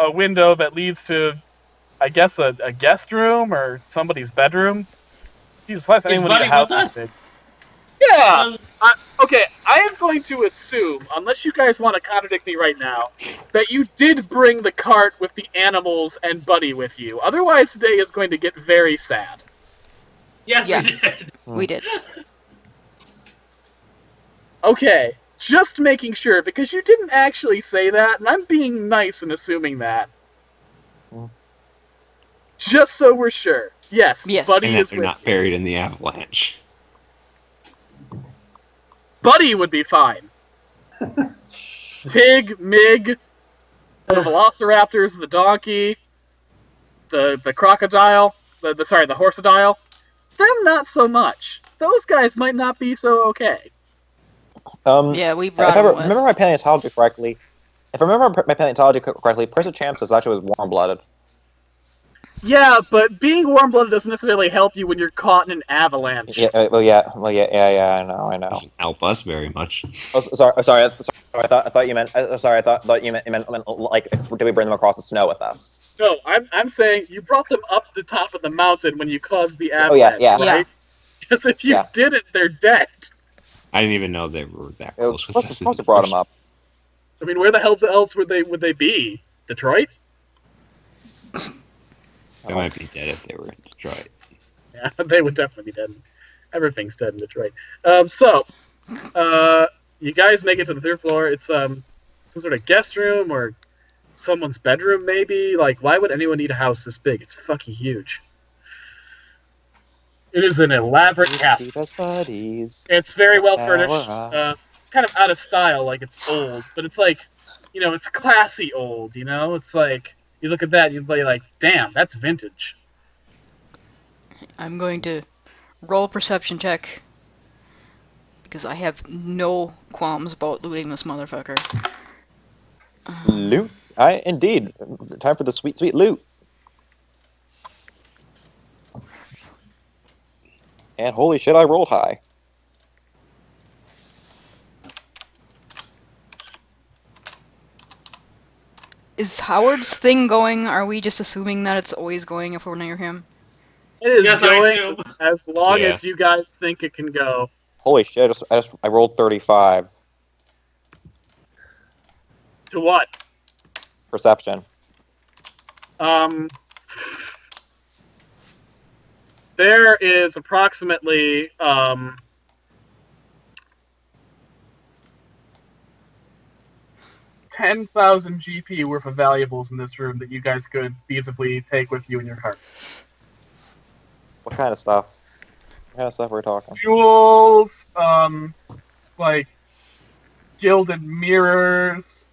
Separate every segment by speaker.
Speaker 1: a window that leads to, I guess, a guest room or somebody's bedroom. Jesus, why does
Speaker 2: Is
Speaker 1: anyone need a
Speaker 2: Buddy with
Speaker 1: house this
Speaker 2: us?
Speaker 1: big? Yeah.
Speaker 2: Well,
Speaker 1: Okay, I am going to assume, unless you guys want to contradict me right now, that you did bring the cart with the animals and Buddy with you. Otherwise, today is going to get very sad.
Speaker 2: yes,
Speaker 3: Yeah.
Speaker 2: we did.
Speaker 3: We did.
Speaker 1: Okay, just making sure, because you didn't actually say that, and I'm being nice in assuming that. Just so we're sure. Yes,
Speaker 3: Yes.
Speaker 1: Buddy
Speaker 4: And that
Speaker 1: is
Speaker 4: they're
Speaker 1: with
Speaker 4: not
Speaker 1: you.
Speaker 4: buried in the avalanche.
Speaker 1: Buddy would be fine. Tig, Mig, the velociraptors, the donkey, the crocodile, the horseadile, them not so much. Those guys might not be so okay.
Speaker 3: Yeah, we
Speaker 5: If
Speaker 3: brought
Speaker 5: I
Speaker 3: him
Speaker 5: remember
Speaker 3: with.
Speaker 5: my paleontology correctly, Percy Champs is actually warm-blooded.
Speaker 1: Yeah, but being warm-blooded doesn't necessarily help you when you're caught in an avalanche.
Speaker 5: Yeah, yeah. I know.
Speaker 4: Doesn't help us very much.
Speaker 5: Oh, sorry. I thought you meant. Sorry, I thought you meant like, did we bring them across the snow with us?
Speaker 1: No, I'm saying you brought them up the top of the mountain when you caused the
Speaker 5: Oh, yeah,
Speaker 1: avalanche,
Speaker 5: yeah.
Speaker 1: right? Because if you didn't, they're dead.
Speaker 4: I didn't even know they were that close with us.
Speaker 5: Supposed to brought them up.
Speaker 1: I mean, where the hell else would they be? Detroit?
Speaker 4: They might be dead if they were in Detroit.
Speaker 1: Yeah, they would definitely be dead. Everything's dead in Detroit. You guys make it to the third floor. It's some sort of guest room or someone's bedroom, maybe. Like, why would anyone need a house this big? It's fucking huge. It is an elaborate castle.
Speaker 5: Buddies.
Speaker 1: It's very well furnished. Kind of out of style, like it's old, but it's like, it's classy old. It's like you look at that, and you'd be like, damn, that's vintage.
Speaker 3: I'm going to roll a perception check because I have no qualms about looting this motherfucker.
Speaker 5: Loot. Indeed. Time for the sweet, sweet loot. And holy shit, I rolled high.
Speaker 3: Is Howard's thing going? Are we just assuming that it's always going if we're near him?
Speaker 1: It is
Speaker 2: Yes, I
Speaker 1: going
Speaker 2: assume.
Speaker 1: as long
Speaker 4: Yeah.
Speaker 1: as you guys think it can go.
Speaker 5: Holy shit, I rolled 35.
Speaker 1: To what?
Speaker 5: Perception.
Speaker 1: There is approximately 10,000 GP worth of valuables in this room that you guys could feasibly take with you in your carts.
Speaker 5: What kind of stuff? What kind of stuff we're talking?
Speaker 1: Jewels, like gilded mirrors,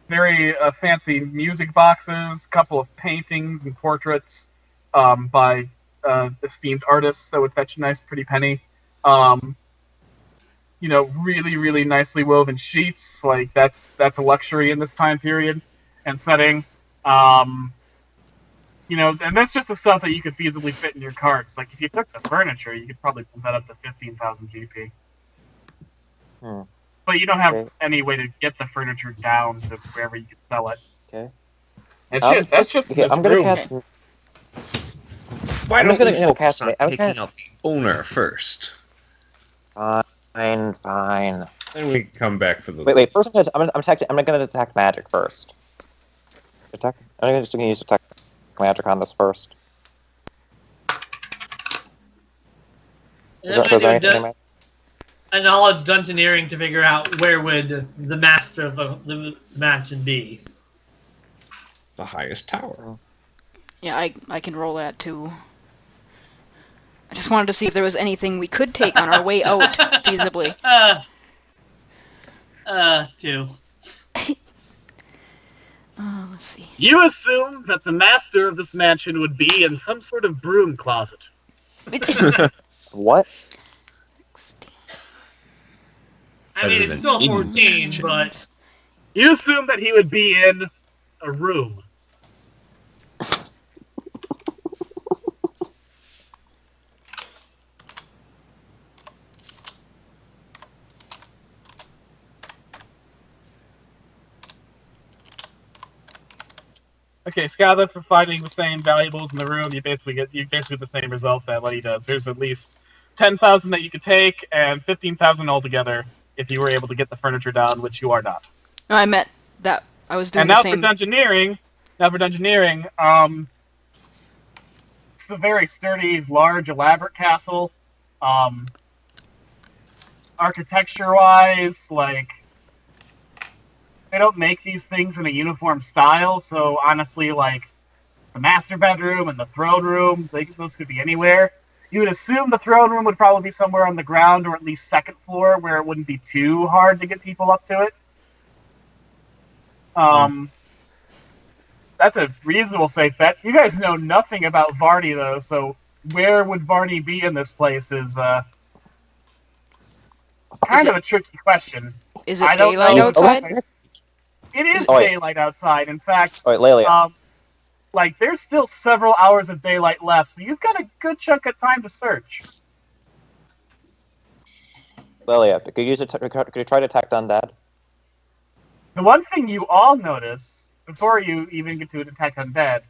Speaker 1: very fancy music boxes, couple of paintings and portraits by esteemed artists that would fetch a nice pretty penny. Really, really nicely woven sheets. Like that's a luxury in this time period and setting. And that's just the stuff that you could feasibly fit in your carts. Like if you took the furniture, you could probably put that up to 15,000 GP. But you don't have any way to get the furniture down to wherever you could sell it.
Speaker 5: Okay.
Speaker 1: That's just this
Speaker 5: I'm gonna
Speaker 1: room.
Speaker 5: cast.
Speaker 4: Why
Speaker 5: I'm
Speaker 4: don't
Speaker 5: gonna
Speaker 4: we
Speaker 5: cast
Speaker 4: focus on
Speaker 5: it. I'm
Speaker 4: taking
Speaker 5: gonna-
Speaker 4: out the owner first?
Speaker 5: Fine.
Speaker 4: Then we come back for the...
Speaker 5: Wait. First, I'm gonna detect magic first. I'm gonna use detect magic on this first. Is
Speaker 2: I'm
Speaker 5: there
Speaker 2: gonna
Speaker 5: anything
Speaker 2: do
Speaker 5: in there?
Speaker 2: a knowledge dungeoneering to figure out where would the master of the mansion be.
Speaker 4: The highest tower.
Speaker 3: Yeah, I can roll that too. I just wanted to see if there was anything we could take on our way out feasibly.
Speaker 2: Two.
Speaker 3: Let's see.
Speaker 1: You assume that the master of this mansion would be in some sort of broom closet.
Speaker 5: What?
Speaker 2: I mean,
Speaker 4: Better
Speaker 2: it's
Speaker 4: than
Speaker 2: still 14,
Speaker 4: in
Speaker 2: but
Speaker 1: You assume that he would be in a room. Okay, Scatha, for finding the same valuables in the room, you basically get the same result that Letty does. There's at least 10,000 that you could take, and 15,000 altogether if you were able to get the furniture down, which you are not.
Speaker 3: No, I meant that I was doing
Speaker 1: And
Speaker 3: the
Speaker 1: now
Speaker 3: same.
Speaker 1: for dungeoneering, it's a very sturdy, large, elaborate castle. Architecture-wise, like, they don't make these things in a uniform style, so honestly, like, the master bedroom and the throne room, those could be anywhere. You would assume the throne room would probably be somewhere on the ground or at least second floor where it wouldn't be too hard to get people up to it. That's a reasonable safe bet. You guys know nothing about Varney, though, so where would Varney be in this place is kind of a tricky question.
Speaker 3: Is it
Speaker 1: I don't
Speaker 3: daylight
Speaker 1: know.
Speaker 3: outside?
Speaker 1: It is
Speaker 5: Oh, wait.
Speaker 1: daylight outside. In fact,
Speaker 5: Wait, Lelia.
Speaker 1: like, there's still several hours of daylight left, so you've got a good chunk of time to search.
Speaker 5: Lelia, could you try to detect undead?
Speaker 1: The one thing you all notice, before you even get to detect undead,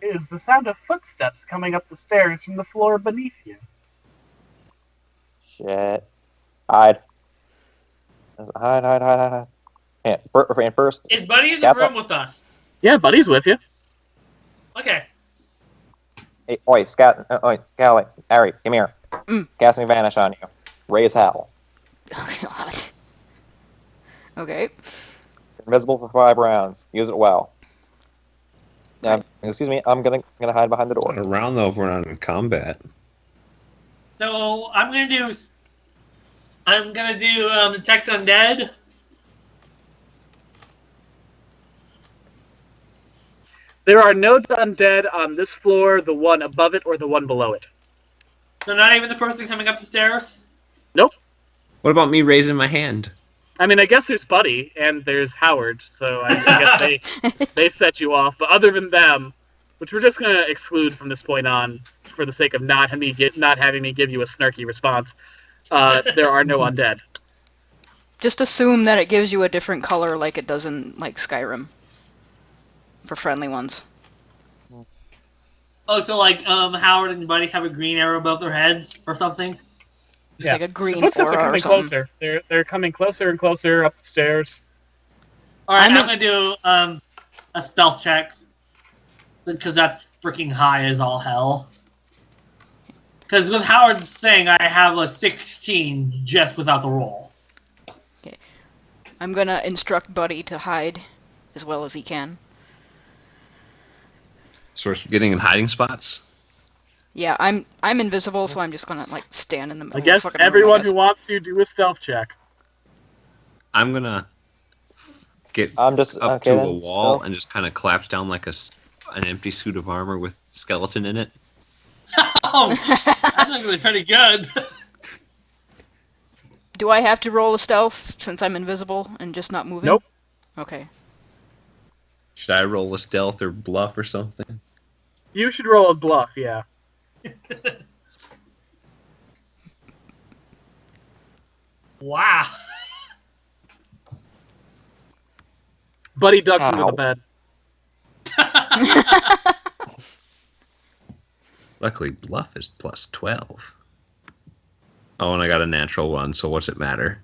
Speaker 1: is the sound of footsteps coming up the stairs from the floor beneath you.
Speaker 5: Shit. Hide. Hide. Yeah, first.
Speaker 2: Is Buddy in the
Speaker 5: Scatha.
Speaker 2: room with us?
Speaker 1: Yeah, Buddy's with you.
Speaker 2: Okay.
Speaker 5: Hey, oi, Scally, Ari, come here. Cast me vanish on you. Raise hell.
Speaker 3: Oh god. Okay.
Speaker 5: You're invisible for 5 rounds. Use it well. Excuse me, I'm gonna hide behind the door.
Speaker 4: Not around though if we're not in combat.
Speaker 2: So I'm gonna do detect undead.
Speaker 1: There are no undead on this floor, the one above it, or the one below it.
Speaker 2: So not even the person coming up the stairs.
Speaker 1: Nope.
Speaker 4: What about me raising my hand?
Speaker 1: I mean, I guess there's Buddy, and there's Howard, so I guess they set you off. But other than them, which we're just going to exclude from this point on, for the sake of not having me give you a snarky response, there are no undead.
Speaker 3: Just assume that it gives you a different color like it does in, like, Skyrim. For friendly ones.
Speaker 2: Oh, so like Howard and Buddy have a green arrow above their heads or something?
Speaker 1: Yeah.
Speaker 3: Like a green
Speaker 1: The footsteps
Speaker 3: aura
Speaker 1: are
Speaker 3: or
Speaker 1: coming
Speaker 3: something.
Speaker 1: closer. They're coming closer and closer up the stairs.
Speaker 2: Alright,
Speaker 3: I'm
Speaker 2: I'm gonna do a stealth check. Because that's freaking high as all hell. Because with Howard's thing, I have a 16 just without the roll.
Speaker 3: Okay. I'm gonna instruct Buddy to hide as well as he can.
Speaker 4: So we're getting in hiding spots?
Speaker 3: Yeah, I'm invisible, so I'm just gonna like stand in the middle
Speaker 1: I guess
Speaker 3: of the fucking
Speaker 1: everyone
Speaker 3: room, I
Speaker 1: who
Speaker 3: guess.
Speaker 1: wants to do a stealth check.
Speaker 4: I'm gonna get
Speaker 5: I'm just
Speaker 4: up
Speaker 5: okay,
Speaker 4: to a
Speaker 5: then,
Speaker 4: wall
Speaker 5: stealth.
Speaker 4: and just kind of collapse down like an empty suit of armor with skeleton in it.
Speaker 2: Oh, that's actually pretty good.
Speaker 3: Do I have to roll a stealth since I'm invisible and just not moving?
Speaker 1: Nope.
Speaker 3: Okay.
Speaker 4: Should I roll a stealth or bluff or something?
Speaker 1: You should roll a bluff, yeah.
Speaker 2: Wow.
Speaker 1: Buddy ducks under
Speaker 5: Ow.
Speaker 1: the bed.
Speaker 4: Luckily, bluff is plus 12. Oh, and I got a natural one, so what's it matter?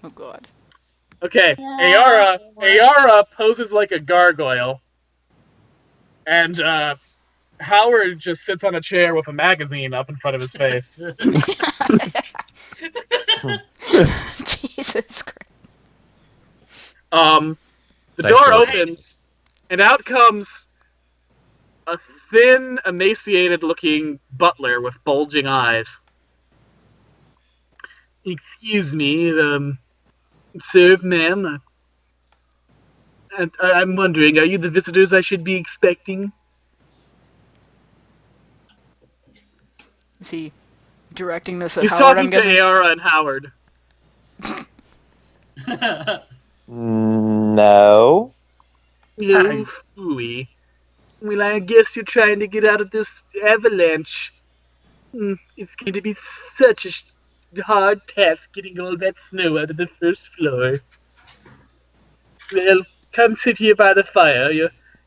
Speaker 3: Oh god.
Speaker 1: Okay, Ayara poses like a gargoyle, and Howard just sits on a chair with a magazine up in front of his face.
Speaker 3: Jesus Christ.
Speaker 1: The
Speaker 4: Nice
Speaker 1: door
Speaker 4: roll.
Speaker 1: opens, and out comes a thin, emaciated-looking butler with bulging eyes. Excuse me, sir, ma'am. I'm wondering, are you the visitors I should be expecting?
Speaker 3: Is he directing this at
Speaker 1: He's
Speaker 3: Howard, I'm
Speaker 1: talking to
Speaker 3: guessing?
Speaker 1: Ayara and Howard.
Speaker 5: No.
Speaker 1: Oh, phooey. Well, I guess you're trying to get out of this avalanche. It's going to be such a hard task getting all that snow out of the first floor. Well, come sit here by the fire.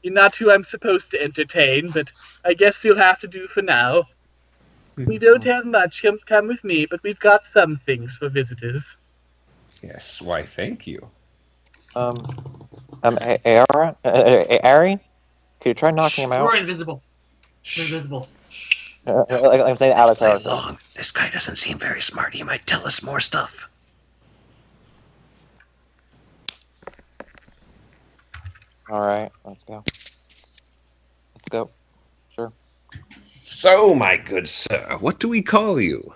Speaker 1: You're not who I'm supposed to entertain, but I guess you'll have to do for now. We don't have much. Come with me, but we've got some things for visitors.
Speaker 4: Yes, why, thank you.
Speaker 5: Ari, could you try knocking him out?
Speaker 2: We're invisible. We're invisible.
Speaker 5: Like I'm saying, out of character.
Speaker 4: Long. This guy doesn't seem very smart. He might tell us more stuff.
Speaker 5: All right, let's go. Let's go. Sure.
Speaker 4: So, my good sir, what do we call you?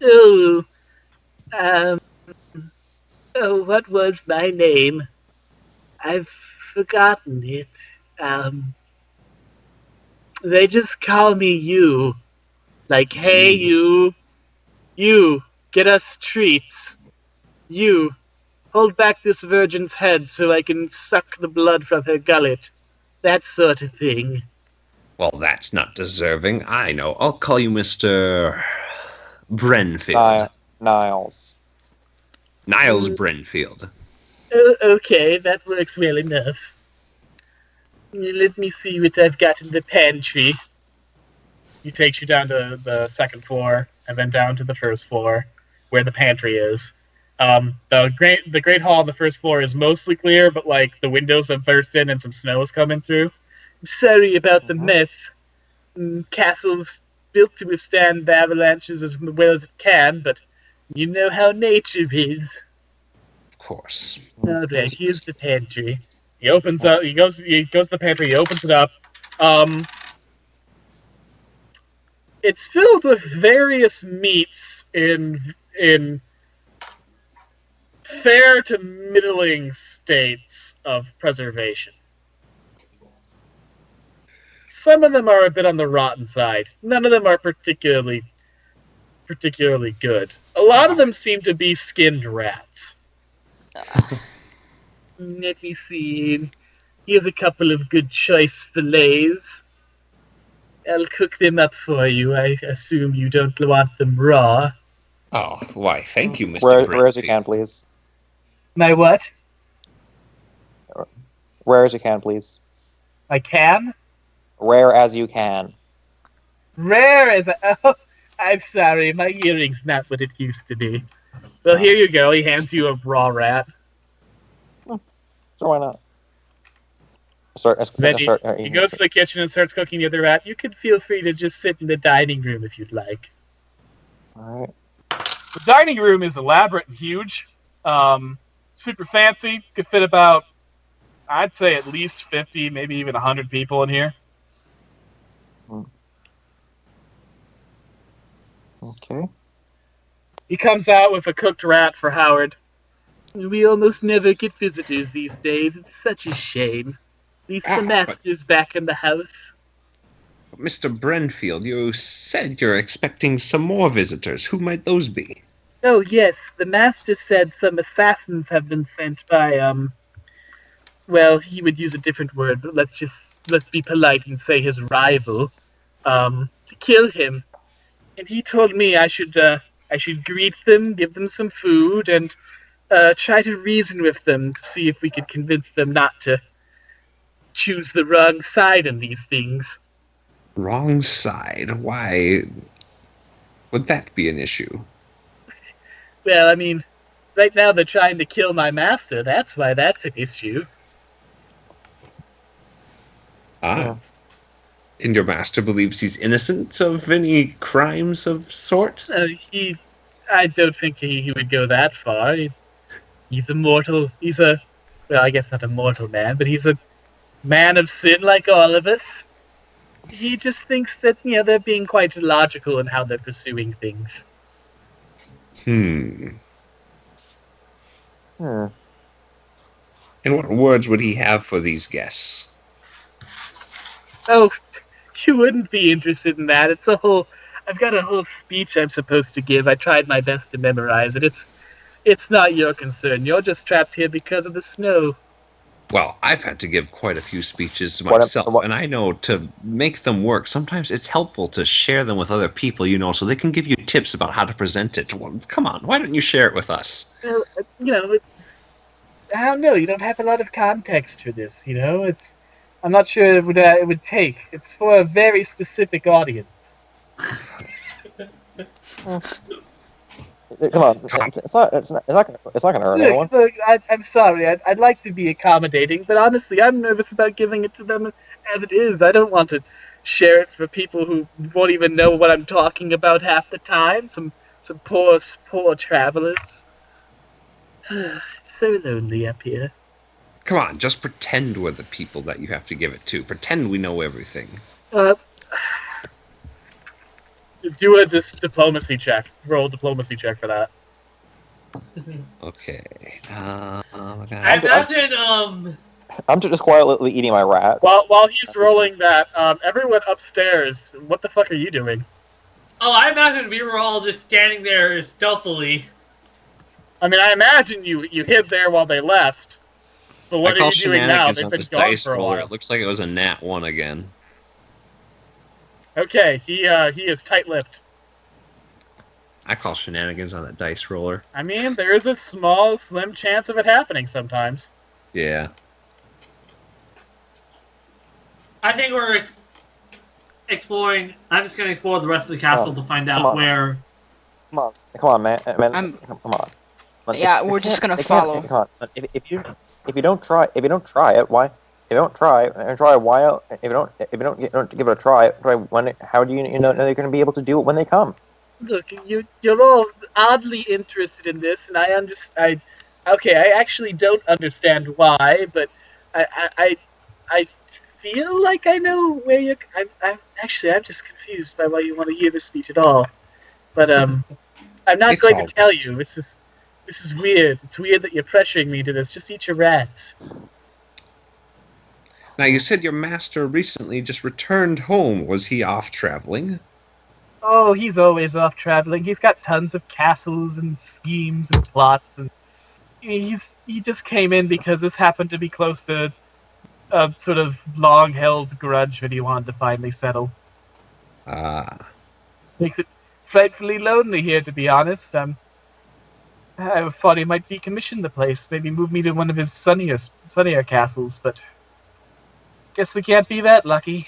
Speaker 1: Oh, what was my name? I've forgotten it. They just call me you. Like, hey, you, get us treats. You, hold back this virgin's head so I can suck the blood from her gullet. That sort of thing.
Speaker 4: Well, that's not deserving. I know. I'll call you Mr. Brenfield.
Speaker 5: Niles.
Speaker 4: Niles Brenfield.
Speaker 1: Oh, okay, that works well enough. Let me see what I've got in the pantry. He takes you down to the second floor and then down to the first floor, where the pantry is. The great hall on the first floor is mostly clear, but like the windows have burst in and some snow is coming through. Sorry about the mess. Castle's built to withstand avalanches as well as it can, but you know how nature is.
Speaker 4: Of course.
Speaker 1: All right, here's the pantry. He opens up. He goes to the pantry. He opens it up. It's filled with various meats in fair to middling states of preservation. Some of them are a bit on the rotten side. None of them are particularly good. A lot of them seem to be skinned rats. Let me see. Here's a couple of good choice fillets. I'll cook them up for you. I assume you don't want them raw.
Speaker 4: Oh, why, thank you, Mr. Brenfield.
Speaker 5: Where as you can, please.
Speaker 1: My what?
Speaker 5: Rare as you can, please.
Speaker 1: I can?
Speaker 5: Rare as you can.
Speaker 1: Rare as oh, I'm sorry, my hearing's not what it used to be. Well, here you go. He hands you a raw rat.
Speaker 5: So why not?
Speaker 1: He goes to the kitchen and starts cooking the other rat. You can feel free to just sit in the dining room if you'd like.
Speaker 5: All right.
Speaker 1: The dining room is elaborate and huge. Super fancy. Could fit about, I'd say, at least 50, maybe even 100 people in here.
Speaker 5: Okay.
Speaker 1: He comes out with a cooked rat for Howard. We almost never get visitors these days. It's such a shame. At least the master's back in the house.
Speaker 4: Mr. Brenfield, you said you're expecting some more visitors. Who might those be?
Speaker 1: Oh, yes. The master said some assassins have been sent by, well, he would use a different word, but let's be polite and say his rival, to kill him. And he told me I should greet them, give them some food, and try to reason with them to see if we could convince them not to choose the wrong side in these things.
Speaker 4: Wrong side? Why would that be an issue?
Speaker 1: Well, I mean, right now they're trying to kill my master. That's why that's an issue.
Speaker 4: And your master believes he's innocent of any crimes of sort?
Speaker 1: I don't think he would go that far. He's a mortal. Well, I guess not a mortal man, but he's a man of sin like all of us. He just thinks that, they're being quite logical in how they're pursuing things.
Speaker 4: And what words would he have for these guests?
Speaker 1: Oh, you wouldn't be interested in that. I've got a whole speech I'm supposed to give. I tried my best to memorize it. It's not your concern. You're just trapped here because of the snow.
Speaker 4: Well, I've had to give quite a few speeches myself, and I know to make them work, sometimes it's helpful to share them with other people, so they can give you tips about how to present it. Well, come on, why don't you share it with us?
Speaker 1: Well, I don't know. You don't have a lot of context for this, I'm not sure it would take. It's for a very specific audience.
Speaker 5: Come on, it's not gonna hurt anyone.
Speaker 1: Look, I'm sorry. I'd like to be accommodating, but honestly, I'm nervous about giving it to them as it is. I don't want to share it for people who won't even know what I'm talking about half the time. Some poor travelers. So lonely up here.
Speaker 4: Come on, just pretend we're the people that you have to give it to. Pretend we know everything.
Speaker 1: Do a diplomacy check. Roll a diplomacy check for that.
Speaker 4: Okay.
Speaker 2: I imagine,
Speaker 5: I'm just quietly eating my rat.
Speaker 1: While he's rolling that, everyone upstairs, what the fuck are you doing?
Speaker 2: Oh, I imagine we were all just standing there stealthily.
Speaker 1: I mean, I imagine you hid there while they left. But what are you doing now? They've been gone for a while.
Speaker 4: It looks like it was a nat 1 again.
Speaker 1: Okay, he is tight-lipped.
Speaker 4: I call shenanigans on that dice roller.
Speaker 1: I mean, there is a small, slim chance of it happening sometimes.
Speaker 4: Yeah.
Speaker 2: I think we're exploring. I'm just going to explore the rest of the castle to find out where.
Speaker 5: Come on, man. Come on.
Speaker 3: Yeah, we're just gonna follow.
Speaker 5: Come on. If you don't try it, why? If you don't try and try a while, if you don't give it a try, how do you know they're going to be able to do it when they come?
Speaker 1: Look, you're all oddly interested in this, and I actually don't understand why, but I feel like I know where you're. I'm just confused by why you want to hear the speech at all. But I'm not going to tell you. This is weird. It's weird that you're pressuring me to this. Just eat your rats.
Speaker 4: Now, you said your master recently just returned home. Was he off traveling?
Speaker 1: Oh, he's always off traveling. He's got tons of castles and schemes and plots, and he just came in because this happened to be close to a sort of long-held grudge that he wanted to finally settle. Makes it frightfully lonely here, to be honest. I thought he might decommission the place, maybe move me to one of his sunnier castles, but guess we can't be that lucky.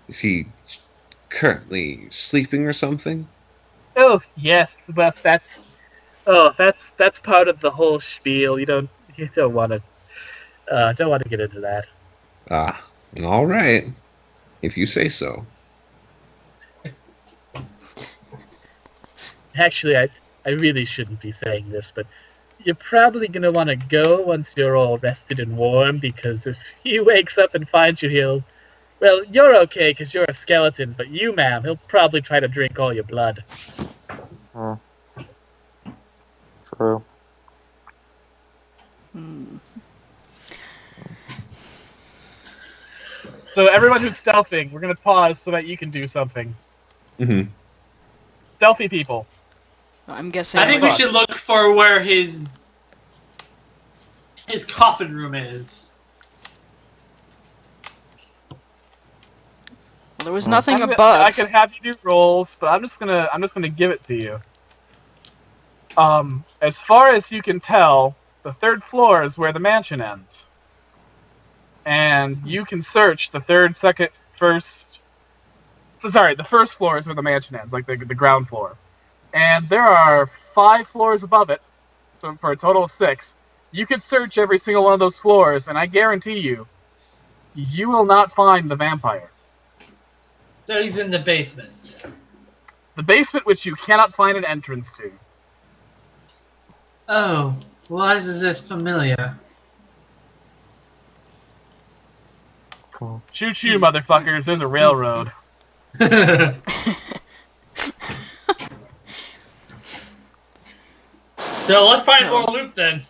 Speaker 4: Is he currently sleeping or something?
Speaker 1: Oh yes, well that's part of the whole spiel. You don't want to get into that.
Speaker 4: All right, if you say so.
Speaker 1: Actually, I really shouldn't be saying this, but you're probably going to want to go once you're all rested and warm, because if he wakes up and finds you, well, you're okay because you're a skeleton, but you, ma'am, he'll probably try to drink all your blood.
Speaker 5: True.
Speaker 1: So everyone who's stealthing, we're going to pause so that you can do something.
Speaker 4: Mm-hmm.
Speaker 1: Stealthy people.
Speaker 3: I'm guessing.
Speaker 2: I think we should look for where his coffin room is.
Speaker 3: Well, there was nothing above.
Speaker 1: I can have you do rolls, but I'm just gonna give it to you. As far as you can tell, the third floor is where the mansion ends, and you can search the third, second, first. So sorry, the first floor is where the mansion ends, like the ground floor. And there are 5 floors above it, so for a total of 6. You could search every single one of those floors, and I guarantee you will not find the vampire.
Speaker 2: So he's in the basement.
Speaker 1: The basement which you cannot find an entrance to.
Speaker 2: Oh, why is this familiar?
Speaker 5: Cool.
Speaker 1: Choo-choo, motherfuckers, there's a railroad.
Speaker 2: So let's find more loot then.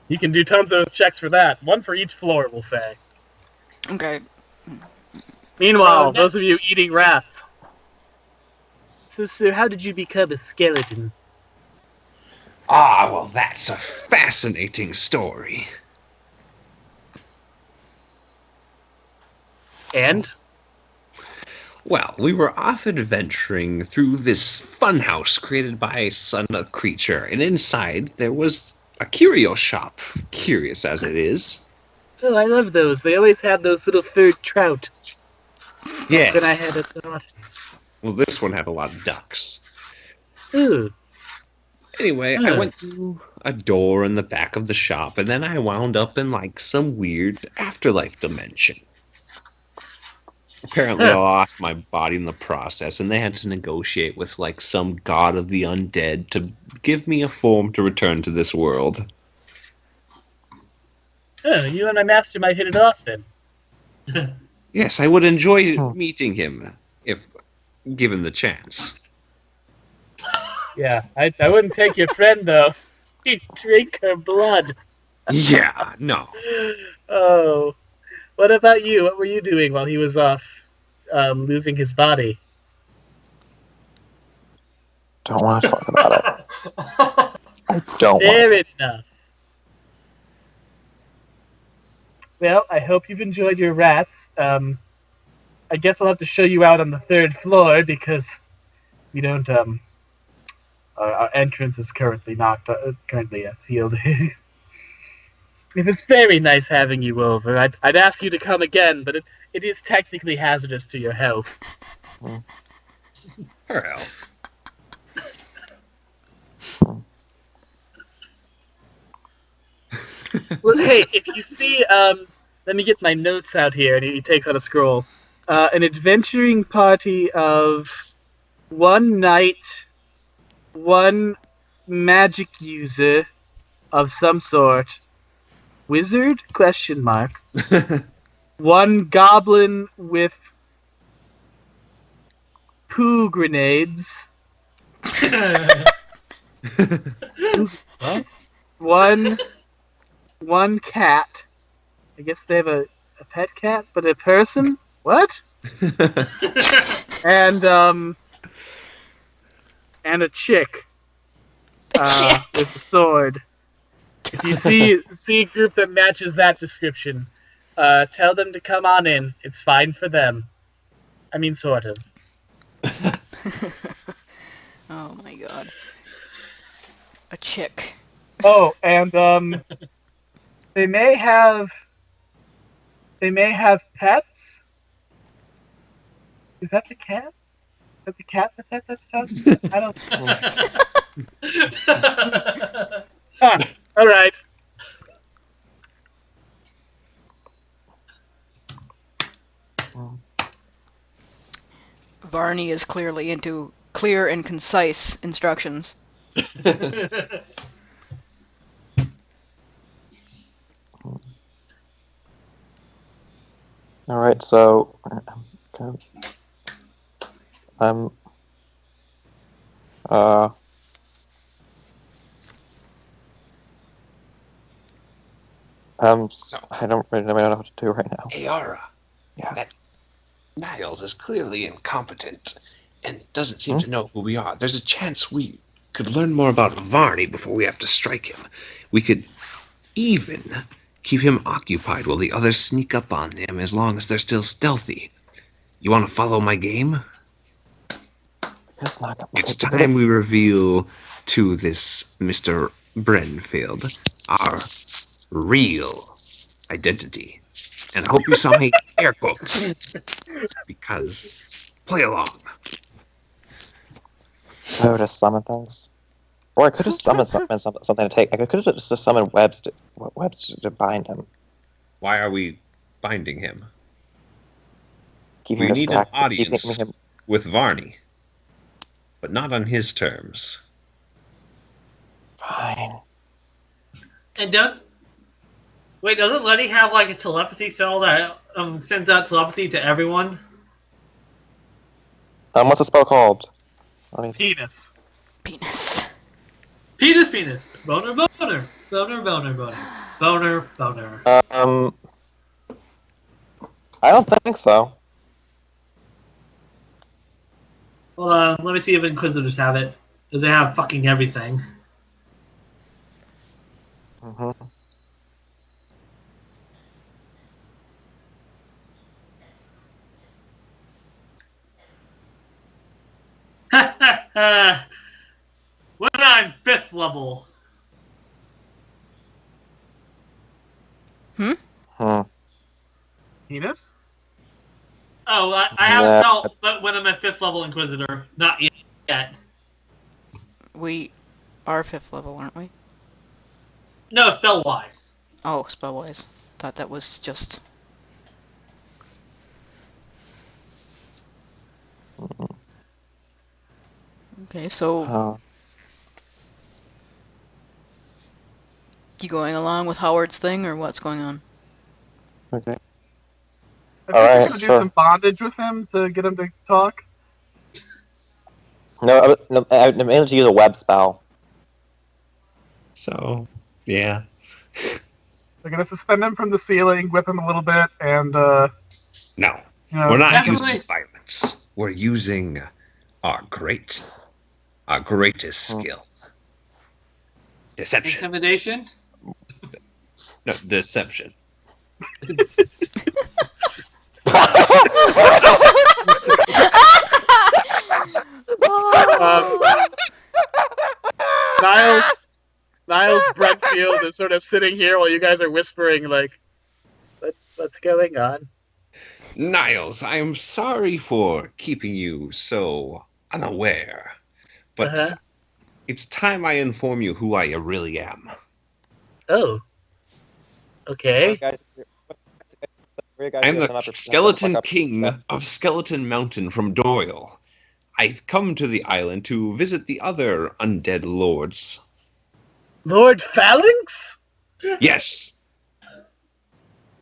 Speaker 1: You can do tons of checks for that. 1 for each floor, we'll say.
Speaker 3: Okay.
Speaker 1: Meanwhile, those of you eating rats. So how did you become a skeleton?
Speaker 4: Well, that's a fascinating story.
Speaker 1: And?
Speaker 4: Well, we were off adventuring through this funhouse created by a creature, and inside there was a curio shop, curious as it is.
Speaker 1: Oh, I love those. They always had those little furred trout.
Speaker 4: Yeah.
Speaker 1: Then I had a thought.
Speaker 4: Well, this one had a lot of ducks.
Speaker 1: Ooh.
Speaker 4: Anyway, I went through a door in the back of the shop, and then I wound up in, like, some weird afterlife dimension. Apparently, I lost my body in the process, and they had to negotiate with, like, some god of the undead to give me a form to return to this world.
Speaker 1: Oh, you and my master might hit it off then.
Speaker 4: Yes, I would enjoy meeting him, if given the chance.
Speaker 1: Yeah, I wouldn't take your friend, though. He'd drink her blood.
Speaker 4: Yeah, no.
Speaker 1: Oh. What about you? What were you doing while he was off losing his body?
Speaker 5: Don't want to talk about it. I don't want
Speaker 1: Fair
Speaker 5: to.
Speaker 1: enough. Well, I hope you've enjoyed your rats. I guess I'll have to show you out on the 3rd floor because we don't. Our entrance is currently sealed. It was very nice having you over. I'd ask you to come again, but it is technically hazardous to your health.
Speaker 4: Her health.
Speaker 1: Well, hey, if you see, let me get my notes out here, and he takes out a scroll. An adventuring party of 1 knight, 1 magic user of some sort, wizard? ? 1 goblin with poo grenades. What? One cat. I guess they have a pet cat, but a person? What? And a chick. With a sword. If you see a group that matches that description, tell them to come on in. It's fine for them. I mean, sort of.
Speaker 3: Oh my god. A chick.
Speaker 1: Oh, and they may have pets. Is that the cat? Is that the cat that's talking? I don't. All right.
Speaker 3: Varney is clearly into clear and concise instructions.
Speaker 5: Alright, so... I don't really know what to do right now.
Speaker 4: Ayara.
Speaker 5: Yeah.
Speaker 4: That Niles is clearly incompetent and doesn't seem to know who we are. There's a chance we could learn more about Varney before we have to strike him. We could even keep him occupied while the others sneak up on him as long as they're still stealthy. You want to follow my game? It's time we reveal to this Mr. Brenfield our real identity. And I hope you saw me air quotes. Because play along.
Speaker 5: So to summon things? Or I could have summoned something to take. I could have just summoned webs to bind him.
Speaker 4: Why are we binding him?
Speaker 5: Keep
Speaker 4: We
Speaker 5: him
Speaker 4: need an
Speaker 5: distracted,
Speaker 4: audience with Varney. But not on his terms.
Speaker 5: Fine.
Speaker 2: And doesn't Letty have like a telepathy cell that sends out telepathy to everyone?
Speaker 5: What's the spell called?
Speaker 1: Penis.
Speaker 3: Penis.
Speaker 2: Penis. Boner.
Speaker 5: I don't think so.
Speaker 2: Well, let me see if Inquisitors have it. Because they have fucking everything.
Speaker 5: Mm-hmm.
Speaker 2: When I'm 5th level.
Speaker 1: Penis?
Speaker 2: Oh, I haven't felt but when I'm a 5th level Inquisitor. Not yet.
Speaker 3: We are 5th level, aren't we?
Speaker 2: No, spell-wise.
Speaker 3: Oh, spell-wise. Thought that was just... Okay, so... You going along with Howard's thing, or what's going on?
Speaker 5: Okay.
Speaker 1: I think you're gonna do some bondage with him to get him to talk.
Speaker 5: No, I mainly to use a web spell.
Speaker 4: So, yeah.
Speaker 1: We're gonna suspend him from the ceiling, whip him a little bit, and
Speaker 4: No, we're not
Speaker 2: definitely.
Speaker 4: using violence. We're using our greatest skill. Deception.
Speaker 2: Intimidation?
Speaker 4: No, deception.
Speaker 1: Niles Brentfield is sort of sitting here while you guys are whispering, like, what's going on?
Speaker 4: Niles, I am sorry for keeping you so unaware, but it's time I inform you who I really am.
Speaker 1: Oh. Okay.
Speaker 4: I'm the Skeleton King of Skeleton Mountain from Doyle. I've come to the island to visit the other undead lords.
Speaker 1: Lord Phalanx?
Speaker 4: Yes.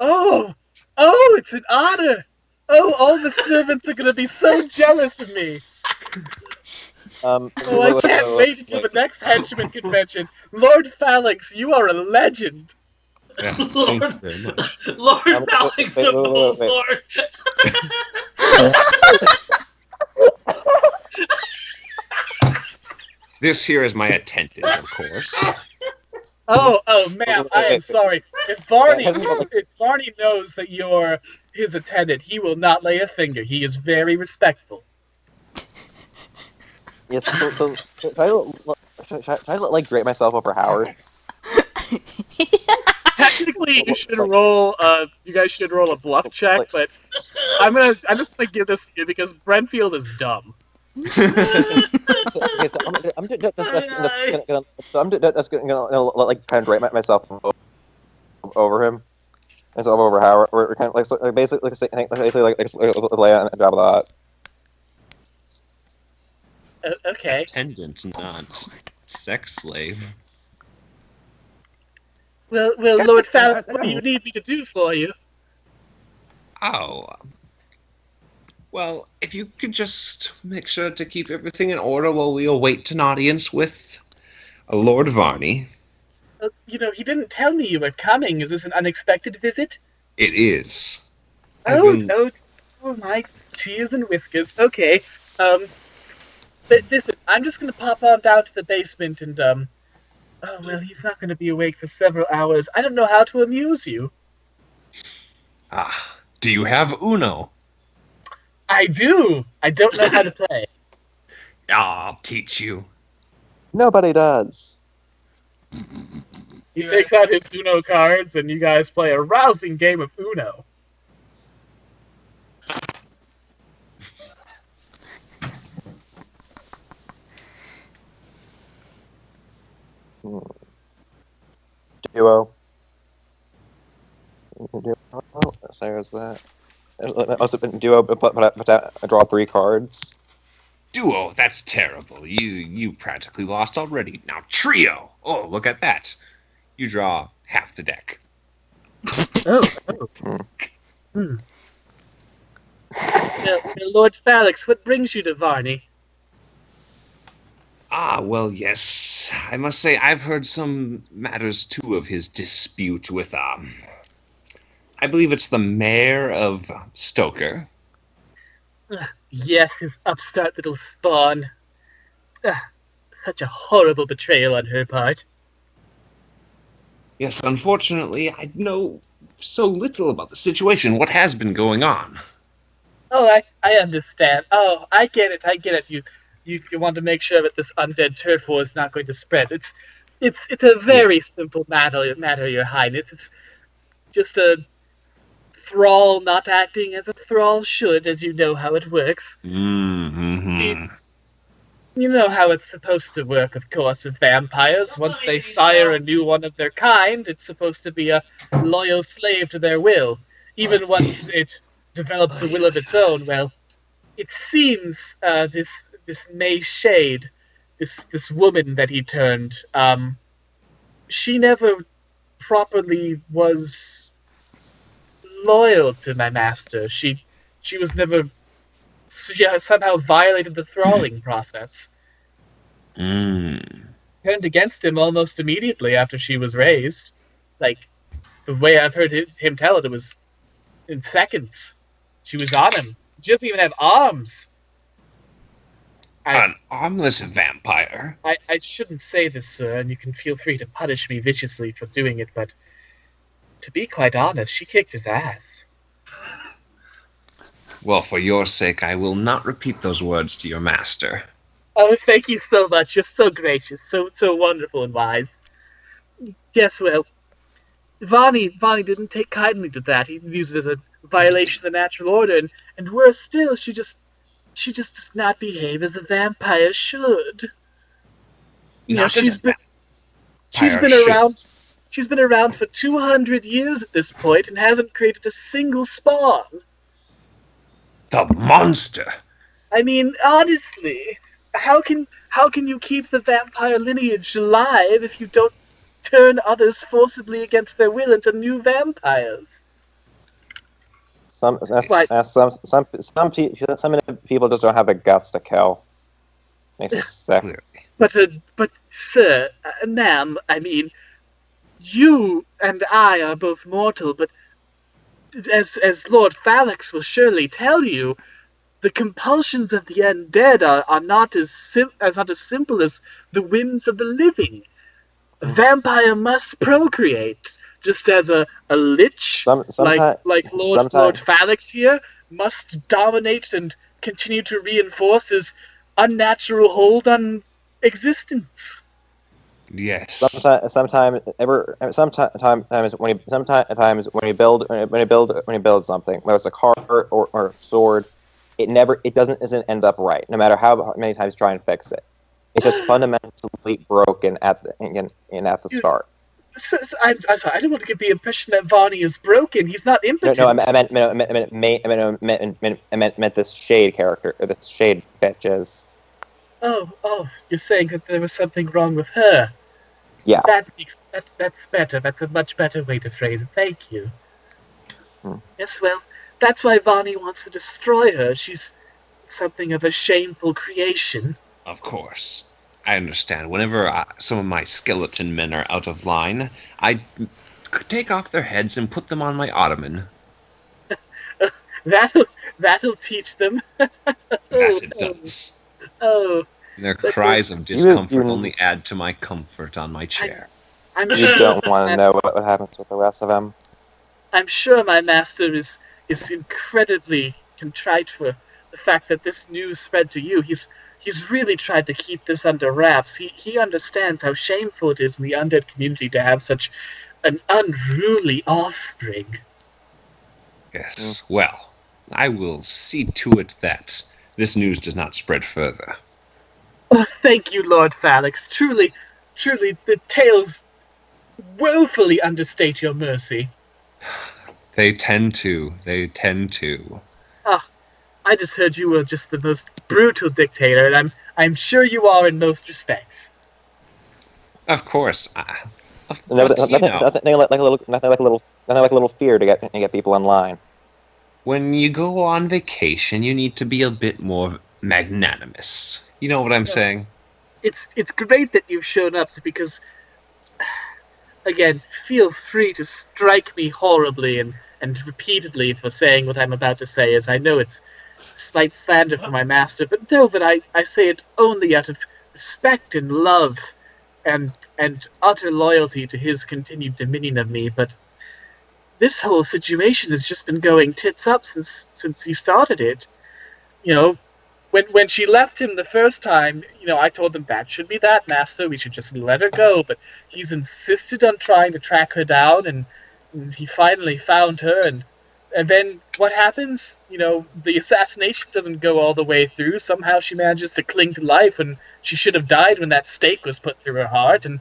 Speaker 1: Oh, it's an honor. Oh, all the servants are going to be so jealous of me. I can't wait until the next henchman convention. Lord Phalanx, you are a legend.
Speaker 4: Yeah, thank you very much.
Speaker 2: Lord Phalanx, the Bull Lord.
Speaker 4: This here is my attendant, of course.
Speaker 1: Oh man, I am sorry. If Barney knows that you're his attendant, he will not lay a finger. He is very respectful.
Speaker 5: Yes, so should I like drape myself over Howard?
Speaker 1: Technically, you should roll. You guys should roll a bluff check, but I'm just gonna give this to you because Brentfield is dumb.
Speaker 5: I'm just gonna like kind of drape myself over him, myself over Howard. We're kind of like basically lay on the job of that.
Speaker 1: Okay.
Speaker 4: Attendant, not sex slave.
Speaker 1: Well, Lord Phalanx, what do you need me to do for you?
Speaker 4: Oh. Well, if you could just make sure to keep everything in order while we await an audience with Lord Varney.
Speaker 1: He didn't tell me you were coming. Is this an unexpected visit?
Speaker 4: It is.
Speaker 1: Oh my cheese and whiskers. Okay. Listen, I'm just gonna pop on down to the basement and oh well, he's not gonna be awake for several hours. I don't know how to amuse you.
Speaker 4: Do you have Uno?
Speaker 1: I do. I don't know how to play.
Speaker 4: I'll teach you.
Speaker 5: Nobody does.
Speaker 1: He takes out his Uno cards, and you guys play a rousing game of Uno.
Speaker 5: Duo. Sorry, was that? Also, duo, but draw 3 cards.
Speaker 4: Duo, that's terrible. You practically lost already. Now trio. Oh, look at that. You draw half the deck.
Speaker 1: Lord Phalanx, what brings you to Varney?
Speaker 4: Well, yes. I must say I've heard some matters, too, of his dispute with, I believe it's the mayor of Stoker.
Speaker 1: Yes, his upstart little spawn. Such a horrible betrayal on her part.
Speaker 4: Yes, unfortunately, I know so little about the situation. What has been going on?
Speaker 1: Oh, I understand. Oh, I get it. You want to make sure that this undead turf war is not going to spread. It's a very simple matter, Your Highness. It's just a
Speaker 6: thrall not acting as a thrall should, as you know how it works.
Speaker 4: Mm-hmm.
Speaker 6: You know how it's supposed to work, of course, with vampires. Once they sire a new one of their kind, it's supposed to be a loyal slave to their will. Even once it develops a will of its own, well, it seems this May Shade, this woman that he turned, she never properly was loyal to my master. She was never. She somehow violated the thralling process. Turned against him almost immediately after she was raised. Like, the way I've heard him tell it, it was in seconds. She was on him. She doesn't even have arms.
Speaker 4: An armless vampire?
Speaker 6: I shouldn't say this, sir, and you can feel free to punish me viciously for doing it, but to be quite honest, she kicked his ass.
Speaker 4: Well, for your sake, I will not repeat those words to your master.
Speaker 6: Oh, thank you so much. You're so gracious, so wonderful and wise. Yes, well, Vani didn't take kindly to that. He views it as a violation of the natural order, and worse still, she just does not behave as a vampire should. You know, she's been around for 200 years at this point and hasn't created a single spawn.
Speaker 4: The monster!
Speaker 6: I mean, honestly, how can you keep the vampire lineage alive if you don't turn others forcibly against their will into new vampires?
Speaker 5: Some people just don't have the guts to kill. Makes me sick.
Speaker 6: But sir, ma'am, I mean, you and I are both mortal, but as Lord Phalanx will surely tell you, the compulsions of the undead are not as simple as the whims of the living. A vampire must procreate, just as a lich, like Lord Phalanx here, must dominate and continue to reinforce his unnatural hold on existence.
Speaker 4: Yes.
Speaker 5: Sometimes when you build something, whether it's a cart or sword, it doesn't end up right, no matter how many times you try and fix it. It's just fundamentally broken at the start.
Speaker 6: I'm sorry. I don't want to give the impression that Vani is broken. He's not impotent.
Speaker 5: No, I meant this Shade character, or this Shade bitches.
Speaker 6: Oh, you're saying that there was something wrong with her.
Speaker 5: Yeah.
Speaker 6: That's better. That's a much better way to phrase it. Thank you. Yes, well, that's why Vani wants to destroy her. She's something of a shameful creation.
Speaker 4: Of course. I understand. Whenever some of my skeleton men are out of line, I take off their heads and put them on my ottoman.
Speaker 6: That'll teach them.
Speaker 4: That it does.
Speaker 6: Oh.
Speaker 4: Their cries of discomfort only add to my comfort on my chair.
Speaker 5: You don't want to know what happens with the rest of them.
Speaker 6: I'm sure my master is incredibly contrite for the fact that this news spread to you. He's really tried to keep this under wraps. He understands how shameful it is in the undead community to have such an unruly offspring.
Speaker 4: Yes, well, I will see to it that this news does not spread further.
Speaker 6: Oh, thank you, Lord Phalanx. Truly, the tales woefully understate your mercy.
Speaker 4: They tend to.
Speaker 6: Ah, I just heard you were just the most brutal dictator, and I'm sure you are in most respects.
Speaker 4: Of course.
Speaker 5: Nothing like a little fear to get people in line.
Speaker 4: When you go on vacation, you need to be a bit more magnanimous. You know what I'm saying?
Speaker 6: It's great that you've shown up, because, again, feel free to strike me horribly and repeatedly for saying what I'm about to say, as I know it's slight slander for my master, but know that I say it only out of respect and love and utter loyalty to his continued dominion of me. But this whole situation has just been going tits up since he started it. You know, when she left him the first time, you know, I told him that should be that, master. We should just let her go. But he's insisted on trying to track her down, and he finally found her, and And then what happens? The assassination doesn't go all the way through. Somehow she manages to cling to life when she should have died when that stake was put through her heart, and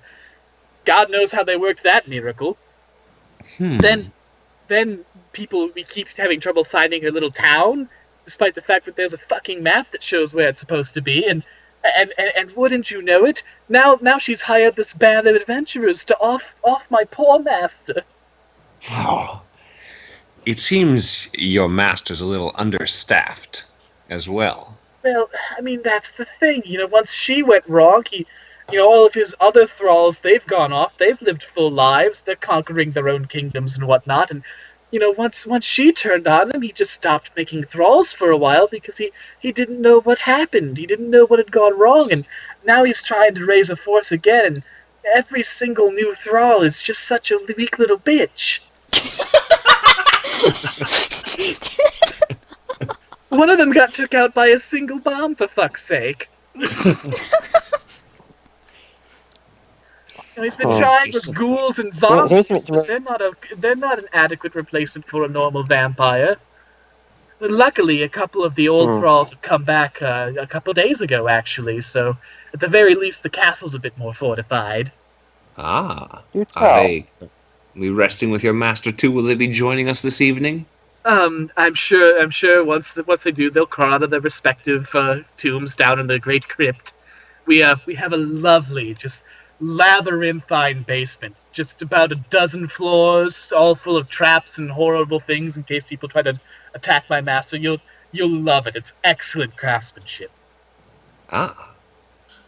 Speaker 6: God knows how they worked that miracle. Then we keep having trouble finding her little town, despite the fact that there's a fucking map that shows where it's supposed to be, and wouldn't you know it, now she's hired this band of adventurers to off my poor master.
Speaker 4: Oh, it seems your master's a little understaffed as well.
Speaker 6: Well, I mean, that's the thing. Once she went wrong, all of his other thralls, they've gone off. They've lived full lives. They're conquering their own kingdoms and whatnot. And, once she turned on him, he just stopped making thralls for a while because he didn't know what happened. He didn't know what had gone wrong. And now he's trying to raise a force again. And every single new thrall is just such a weak little bitch. One of them got took out by a single bomb, for fuck's sake. He's been trying with ghouls and zombies, but they're not an adequate replacement for a normal vampire. But luckily, a couple of the old thralls have come back a couple days ago, actually, so at the very least, the castle's a bit more fortified.
Speaker 4: Ah. Are they resting with your master, too? Will they be joining us this evening?
Speaker 6: I'm sure once they do, they'll crawl out of their respective tombs down in the Great Crypt. We have a lovely, just labyrinthine basement, just about a dozen floors, all full of traps and horrible things in case people try to attack my master. You'll love it. It's excellent craftsmanship.
Speaker 4: Ah.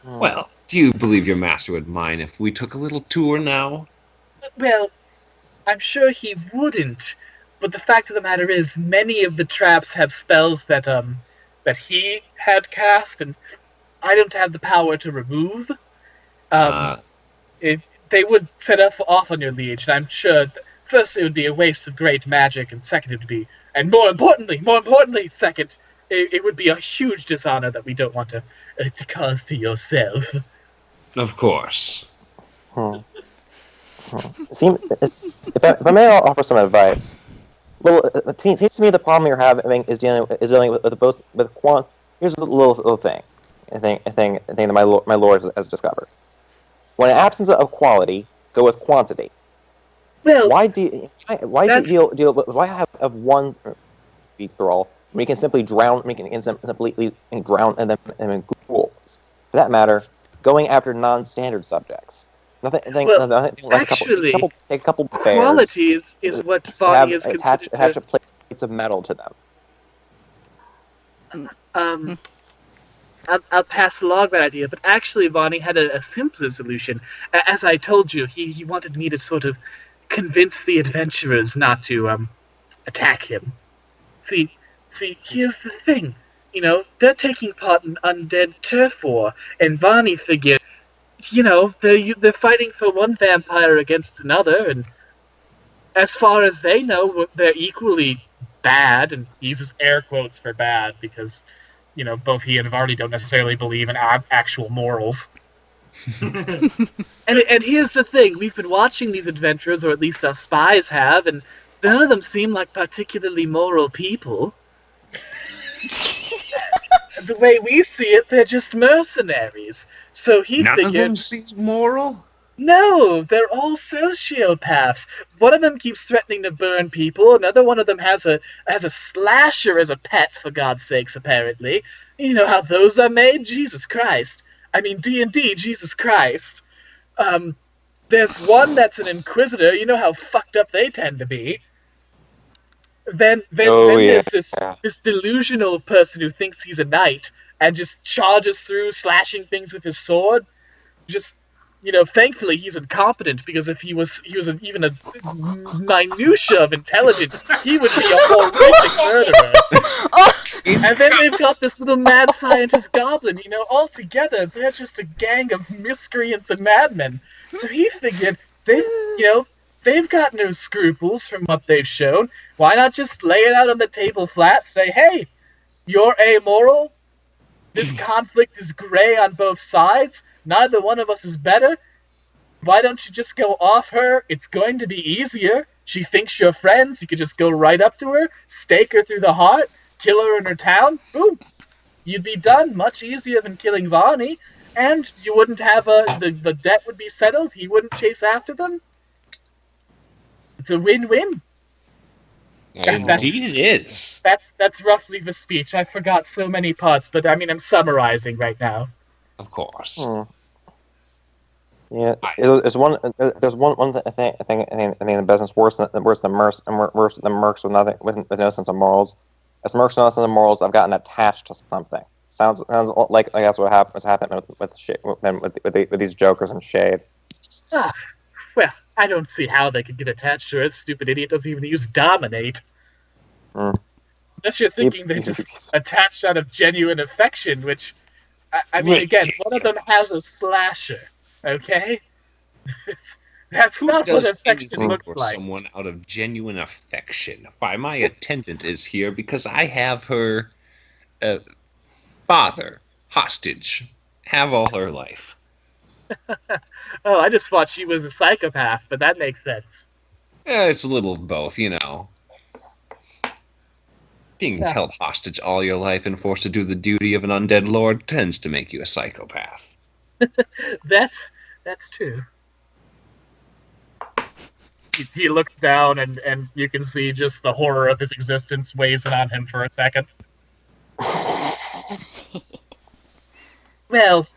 Speaker 4: Well, do you believe your master would mind if we took a little tour now?
Speaker 6: Well, I'm sure he wouldn't. But the fact of the matter is, many of the traps have spells that he had cast, and I don't have the power to remove. They would set off on your liege, and I'm sure first it would be a waste of great magic, and second it would be, and more importantly, second, it would be a huge dishonor that we don't want to cause to yourself.
Speaker 4: Of course.
Speaker 5: If I may offer some advice. Well, it seems to me the problem you're having is dealing with quant. Here's a little thing. I think that my lord has discovered. When in absence of quality, go with quantity.
Speaker 6: Well,
Speaker 5: why have one thrall? We can simply drown. We can simply drown them in ghouls. For that matter, going after non-standard subjects. Nothing like
Speaker 6: actually,
Speaker 5: a couple bears.
Speaker 6: Quality is what Bonnie is considered.
Speaker 5: Attach plates of metal to them.
Speaker 6: I'll pass along that idea, but actually Bonnie had a simpler solution. As I told you, he wanted me to sort of convince the adventurers not to attack him. See, here's the thing. They're taking part in undead turf war, and Bonnie figured, they're fighting for one vampire against another, and as far as they know, they're equally bad, and he uses air quotes for bad because, both he and Vardy don't necessarily believe in actual morals. and here's the thing, we've been watching these adventurers, or at least our spies have, and none of them seem like particularly moral people. The way we see it, they're just mercenaries. So
Speaker 4: None of them seem moral?
Speaker 6: No, they're all sociopaths. One of them keeps threatening to burn people. Another one of them has a slasher as a pet, for God's sakes, apparently. You know how those are made? Jesus Christ. I mean, D&D, Jesus Christ. There's one that's an inquisitor. You know how fucked up they tend to be. Then there's this delusional person who thinks he's a knight and just charges through, slashing things with his sword. Just, thankfully he's incompetent, because if he was even a minutia of intelligence, he would be a horrific murderer. And then they've got this little mad scientist goblin. All together they're just a gang of miscreants and madmen. So he figured they've got no scruples from what they've shown. Why not just lay it out on the table flat, say, hey, you're amoral, this conflict is gray on both sides, neither one of us is better, why don't you just go off her? It's going to be easier. She thinks you're friends. You could just go right up to her, stake her through the heart, kill her in her town. Boom. You'd be done. Much easier than killing Varney. And you wouldn't have the debt would be settled. He wouldn't chase after them. It's a win-win.
Speaker 4: Indeed, it is.
Speaker 6: That's roughly the speech. I forgot so many parts, but I mean, I'm summarizing right now.
Speaker 4: Of course.
Speaker 5: Yeah, there's one thing in the business worse than mercs with nothing with no sense of morals. As mercs with no sense of morals, I've gotten attached to something. Sounds like that's what happened with these jokers and Shade.
Speaker 6: Well, I don't see how they could get attached to her. This stupid idiot doesn't even use dominate. Unless you're thinking they just attached out of genuine affection, which, I mean, again, one of them has a slasher, okay? That's not what affection looks like.
Speaker 4: Someone out of genuine affection. Why, my attendant is here because I have her father hostage. Have all her life.
Speaker 6: Oh, I just thought she was a psychopath, but that makes sense.
Speaker 4: It's a little of both, you know. Being held hostage all your life and forced to do the duty of an undead lord tends to make you a psychopath.
Speaker 6: That's true. He looks down, and you can see just the horror of his existence weighs in on him for a second. Well,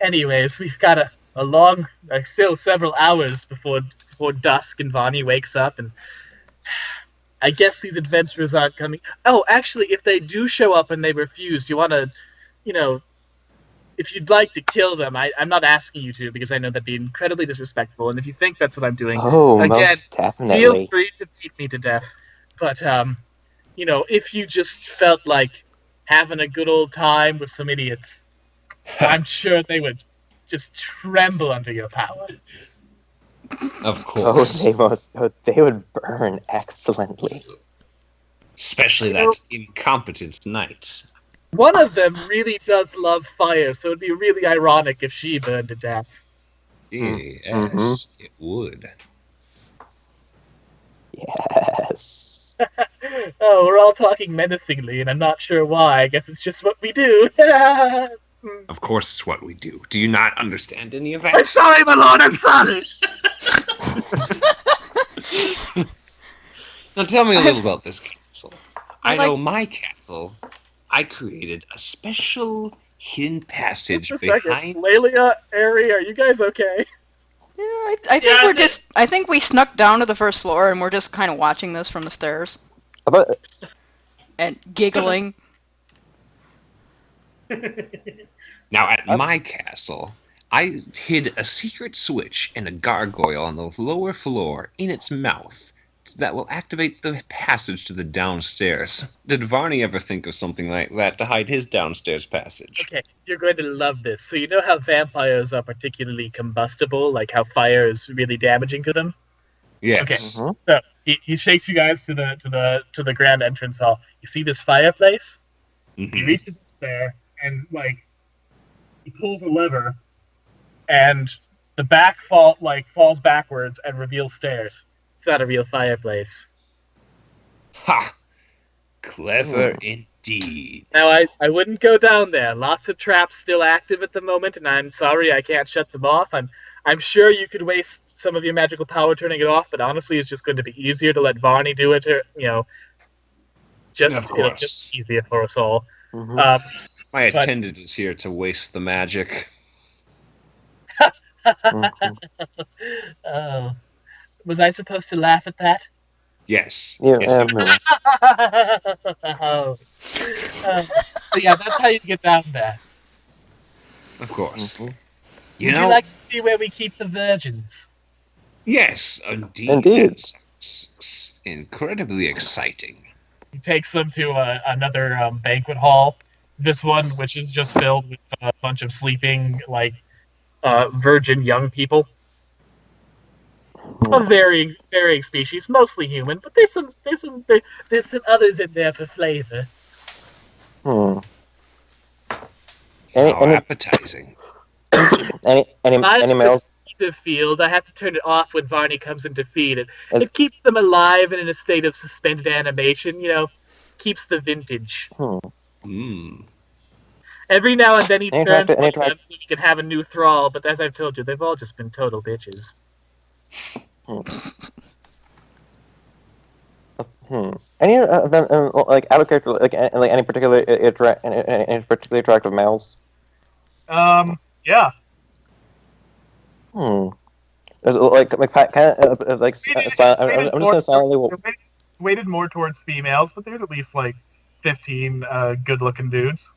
Speaker 6: anyways, we've got a long, still several hours before dusk, and Vonnie wakes up, and I guess these adventurers aren't coming. Oh, actually, if they do show up and they refuse, you want to, if you'd like to kill them, I'm not asking you to, because I know that'd be incredibly disrespectful, and if you think that's what I'm doing, again,
Speaker 5: most definitely.
Speaker 6: Feel free to beat me to death. But, if you just felt like having a good old time with some idiots, I'm sure they would just tremble under your power.
Speaker 4: Of course.
Speaker 5: They would burn excellently.
Speaker 4: Especially that incompetent knight.
Speaker 6: One of them really does love fire, so it'd be really ironic if she burned to death.
Speaker 4: Yes, it would.
Speaker 5: Yes.
Speaker 6: Oh, we're all talking menacingly, and I'm not sure why. I guess it's just what we do.
Speaker 4: Of course it's what we do. Do you not understand any of that?
Speaker 6: I'm sorry, my lord, I'm sorry!
Speaker 4: Now tell me a little about this castle. I know my castle. I created a special hidden passage behind...
Speaker 6: Lelia, Ari, are you guys okay?
Speaker 3: Yeah, I think we snuck down to the first floor and we're just kind of watching this from the stairs. And giggling.
Speaker 4: Now, at my castle, I hid a secret switch and a gargoyle on the lower floor in its mouth that will activate the passage to the downstairs. Did Varney ever think of something like that to hide his downstairs passage?
Speaker 6: Okay, you're going to love this. So you know how vampires are particularly combustible, like how fire is really damaging to them?
Speaker 4: Yes.
Speaker 6: Okay, so he shakes you guys to the grand entrance hall. You see this fireplace?
Speaker 4: Mm-hmm.
Speaker 6: He reaches up there and he pulls a lever, and the back falls backwards and reveals stairs. It's not a real fireplace.
Speaker 4: Ha! Clever indeed.
Speaker 6: Now, I wouldn't go down there. Lots of traps still active at the moment, and I'm sorry I can't shut them off. I'm sure you could waste some of your magical power turning it off, but honestly, it's just going to be easier to let Varney do it, it'll just be easier for us all.
Speaker 5: Mm-hmm.
Speaker 4: My attendant is here to waste the magic.
Speaker 6: Oh. Was I supposed to laugh at that?
Speaker 4: Yes.
Speaker 5: Yeah,
Speaker 6: So yeah, that's how you get down there.
Speaker 4: Of course.
Speaker 5: Mm-hmm.
Speaker 6: Would you like to see where we keep the virgins?
Speaker 4: Yes, indeed. That's incredibly exciting.
Speaker 6: He takes them to another banquet hall. This one, which is just filled with a bunch of sleeping, virgin young people. Of varying species, mostly human, but there's some others in there for flavor.
Speaker 4: How appetizing.
Speaker 5: Any males?
Speaker 6: active field. I have to turn it off when Varney comes in to feed it. It keeps them alive and in a state of suspended animation, keeps the vintage. Every now and then he turns them so we can have a new thrall, but as I've told you, they've all just been total bitches.
Speaker 5: Any of them, like, out of character, like any particularly attractive males?
Speaker 1: Yeah.
Speaker 5: There's like kind of like I'm just gonna silently
Speaker 1: weighted more towards females, but there's at least like 15 good-looking dudes.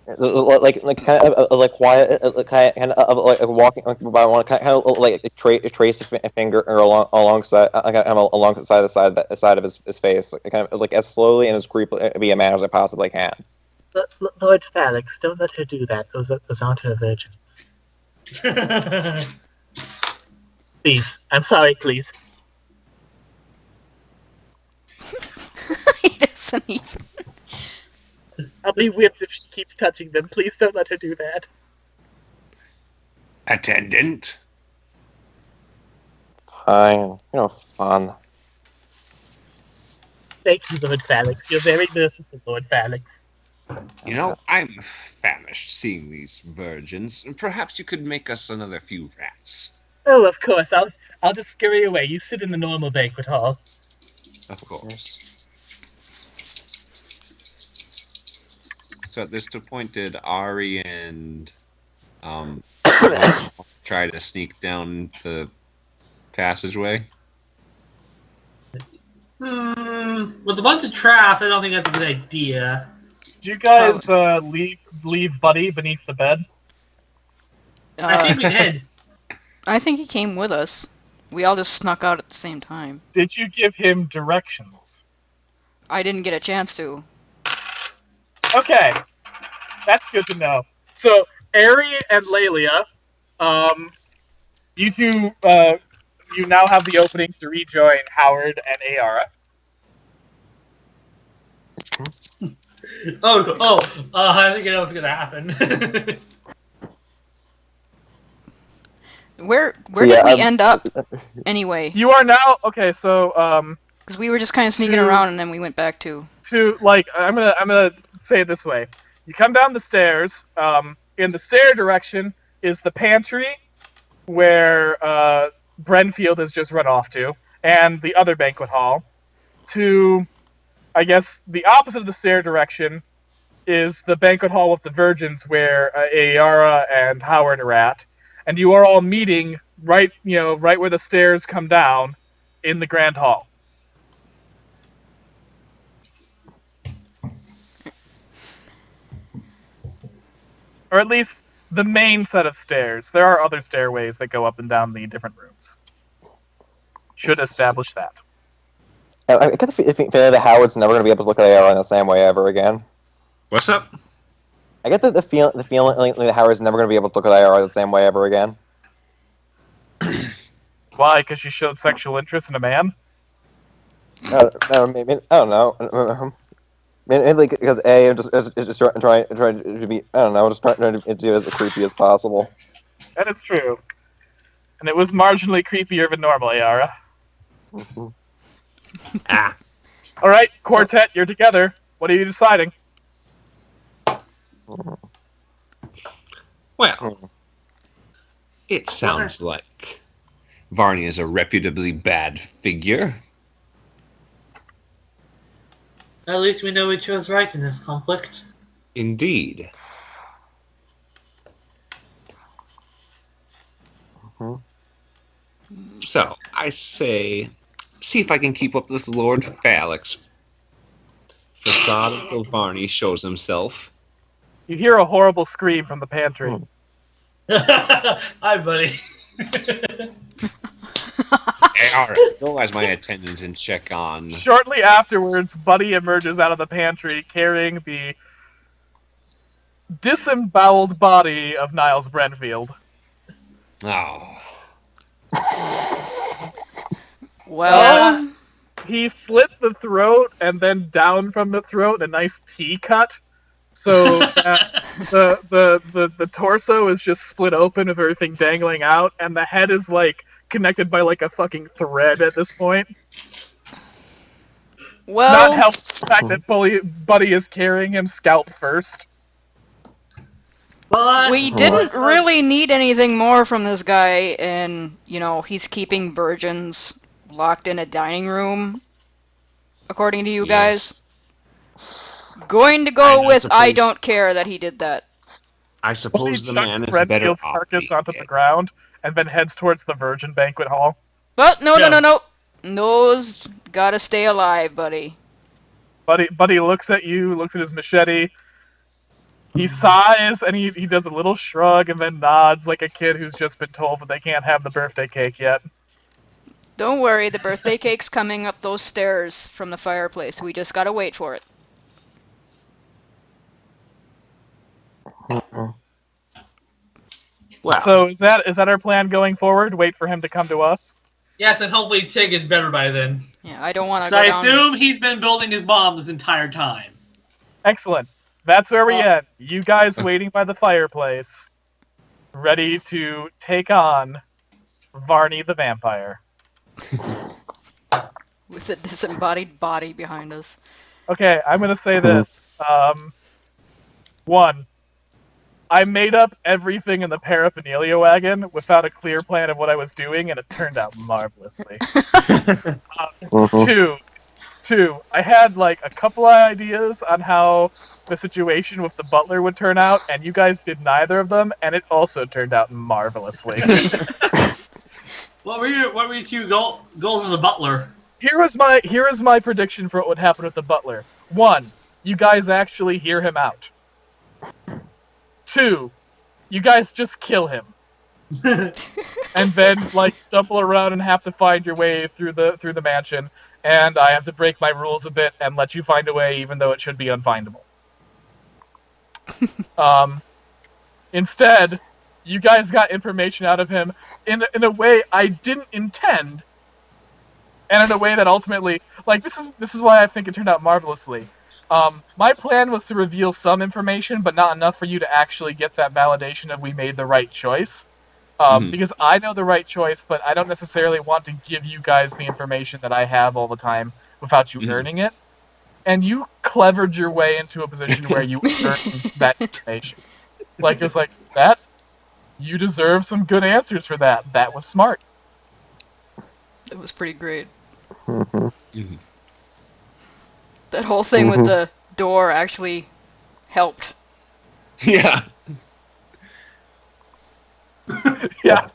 Speaker 5: Like kind of like quiet, kind of like walking by one, kind of like trace a finger alongside the side of his face, kind of like as slowly and as creepy a manner as I possibly can.
Speaker 6: Lord Felix, don't let her do that. Those aren't her virgins. Please, I'm sorry. Please.
Speaker 3: He doesn't even.
Speaker 6: I'll be whipped if she keeps touching them. Please don't let her do that.
Speaker 4: Attendant.
Speaker 5: Fine. Fun.
Speaker 6: Thank you, Lord Felix. You're very merciful, Lord Felix.
Speaker 4: I'm famished seeing these virgins. Perhaps you could make us another few rats.
Speaker 6: Oh, of course. I'll just scurry away. You sit in the normal banquet hall.
Speaker 4: Of course. So at this point, did Ari and try to sneak down the passageway?
Speaker 2: With a bunch of traps, I don't think that's a good idea.
Speaker 1: Did you guys leave Buddy beneath the bed?
Speaker 2: I think we did.
Speaker 3: I think he came with us. We all just snuck out at the same time.
Speaker 1: Did you give him directions?
Speaker 3: I didn't get a chance to.
Speaker 1: Okay, that's good to know. So, Ari and Lelia, you two, you now have the opening to rejoin Howard and Ayara.
Speaker 2: I think I know what's gonna happen.
Speaker 3: Where did we end up, anyway?
Speaker 1: You are now okay. So,
Speaker 3: because we were just kind of sneaking around, and then we went back to
Speaker 1: I'm gonna say it this way. You come down the stairs. In the stair direction is the pantry, where Brenfield has just run off to, and the other banquet hall. To, I guess, the opposite of the stair direction is the banquet hall with the virgins, where Ayara and Howard are at, and you are all meeting right where the stairs come down, in the grand hall. Or at least the main set of stairs. There are other stairways that go up and down the different rooms. Should establish that.
Speaker 5: I get the feeling that Howard's never going to be able to look at AR in the same way ever again.
Speaker 4: What's up?
Speaker 5: I get the feeling that Howard's never going to be able to look at AR the same way ever again.
Speaker 1: Why? Because she showed sexual interest in a man?
Speaker 5: No, maybe, I don't know. Maybe because I'm just trying to be, I don't know, just trying to do it as creepy as possible.
Speaker 1: That is true. And it was marginally creepier than normal, Ayara. Alright, quartet, you're together. What are you deciding?
Speaker 4: Well, it sounds like Varney is a reputably bad figure.
Speaker 2: At least we know we chose right in this conflict.
Speaker 4: Indeed. So, I say, see if I can keep up this Lord Felix facade until Varney shows himself.
Speaker 1: You hear a horrible scream from the pantry.
Speaker 2: Hi, buddy.
Speaker 4: Hey, alright, go as my attendant and check on.
Speaker 1: Shortly afterwards, Buddy emerges out of the pantry carrying the disemboweled body of Niles Brenfield.
Speaker 4: Oh.
Speaker 3: Well,
Speaker 1: he slit the throat and then down from the throat, a nice T cut. So the torso is just split open with everything dangling out, and the head is like connected by like a fucking thread at this point. Not
Speaker 3: Well,
Speaker 1: helping the fact that Buddy is carrying him scalp first.
Speaker 2: But
Speaker 3: we didn't really need anything more from this guy, and, you know, he's keeping virgins locked in a dining room, according to you guys. Going to go with I don't care that he did that.
Speaker 4: I suppose the man is
Speaker 1: Renfield's
Speaker 4: better off.
Speaker 1: carcass onto the ground and then heads towards the Virgin Banquet Hall.
Speaker 3: But no. No's gotta stay alive, buddy.
Speaker 1: Buddy looks at you, looks at his machete. He sighs and he does a little shrug and then nods like a kid who's just been told that they can't have the birthday cake yet.
Speaker 3: Don't worry, the birthday cake's coming up those stairs from the fireplace. We just gotta wait for it.
Speaker 4: Well,
Speaker 1: So is that our plan going forward? Wait for him to come to us?
Speaker 2: yes, and hopefully Tig is better by then.
Speaker 3: Yeah, I don't want to
Speaker 2: So
Speaker 3: go
Speaker 2: I
Speaker 3: down.
Speaker 2: assume he's been building his bomb this entire time.
Speaker 1: Excellent. That's where we end. You guys waiting by the fireplace, ready to take on Varney the vampire.
Speaker 3: With a disembodied body behind us.
Speaker 1: Okay, I'm gonna say this. One, I made up everything in the paraphernalia wagon without a clear plan of what I was doing, and it turned out marvelously. Two, I had like a couple of ideas on how the situation with the butler would turn out, and you guys did neither of them, and it also turned out marvelously.
Speaker 2: What were your two goals of the butler?
Speaker 1: Here is my prediction for what would happen with the butler. One, you guys actually hear him out. Two, you guys just kill him. And then like stumble around and have to find your way through the mansion, and I have to break my rules a bit and let you find a way even though it should be unfindable. Instead, you guys got information out of him in a way I didn't intend, and in a way that ultimately, like, this is why I think it turned out marvelously. My plan was to reveal some information, but not enough for you to actually get that validation of we made the right choice. Because I know the right choice, but I don't necessarily want to give you guys the information that I have all the time without you earning it. And you clevered your way into a position where you earned that information. Like, it's like, that, you deserve some good answers for that. That was smart.
Speaker 3: That was pretty great.
Speaker 4: Mhm.
Speaker 3: That whole thing with the door actually helped.
Speaker 4: Yeah.
Speaker 1: Yeah.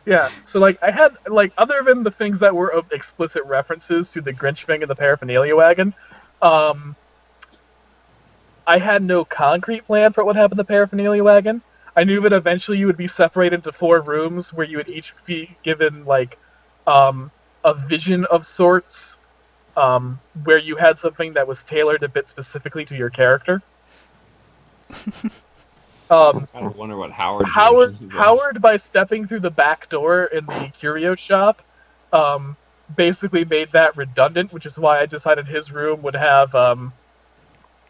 Speaker 1: Yeah, so, like, I had, like, other than the things that were of explicit references to the Grinch thing and the paraphernalia wagon, I had no concrete plan for what would happen to the paraphernalia wagon. I knew that eventually you would be separated into 4 rooms where you would each be given, like, a vision of sorts, where you had something that was tailored a bit specifically to your character.
Speaker 4: I wonder what Howard.
Speaker 1: Howard, by stepping through the back door in the curio shop, basically made that redundant, which is why I decided his room would have,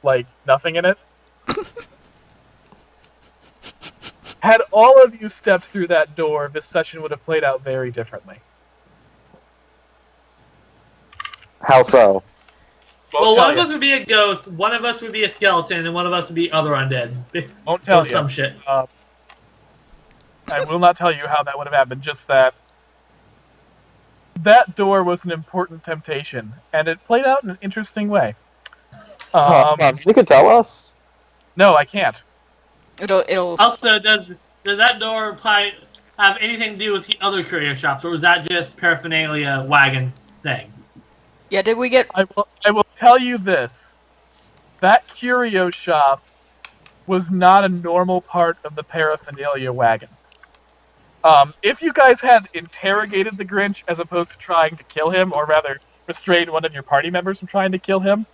Speaker 1: like, nothing in it. Had all of you stepped through that door, this session would have played out very differently.
Speaker 5: How so?
Speaker 2: Well, one of us would be a ghost, one of us would be a skeleton, and one of us would be other undead.
Speaker 1: Won't tell
Speaker 2: or
Speaker 1: you.
Speaker 2: some shit.
Speaker 1: I will not tell you how that would have happened, just that that door was an important temptation, and it played out in an interesting way.
Speaker 5: You could tell us.
Speaker 1: No, I can't.
Speaker 3: It'll.
Speaker 2: Also, does that door have anything to do with the other courier shops, or was that just paraphernalia wagon thing?
Speaker 3: Yeah, did we get?
Speaker 1: I will tell you this. That curio shop was not a normal part of the paraphernalia wagon. If you guys had interrogated the Grinch as opposed to trying to kill him, or rather restrained one of your party members from trying to kill him,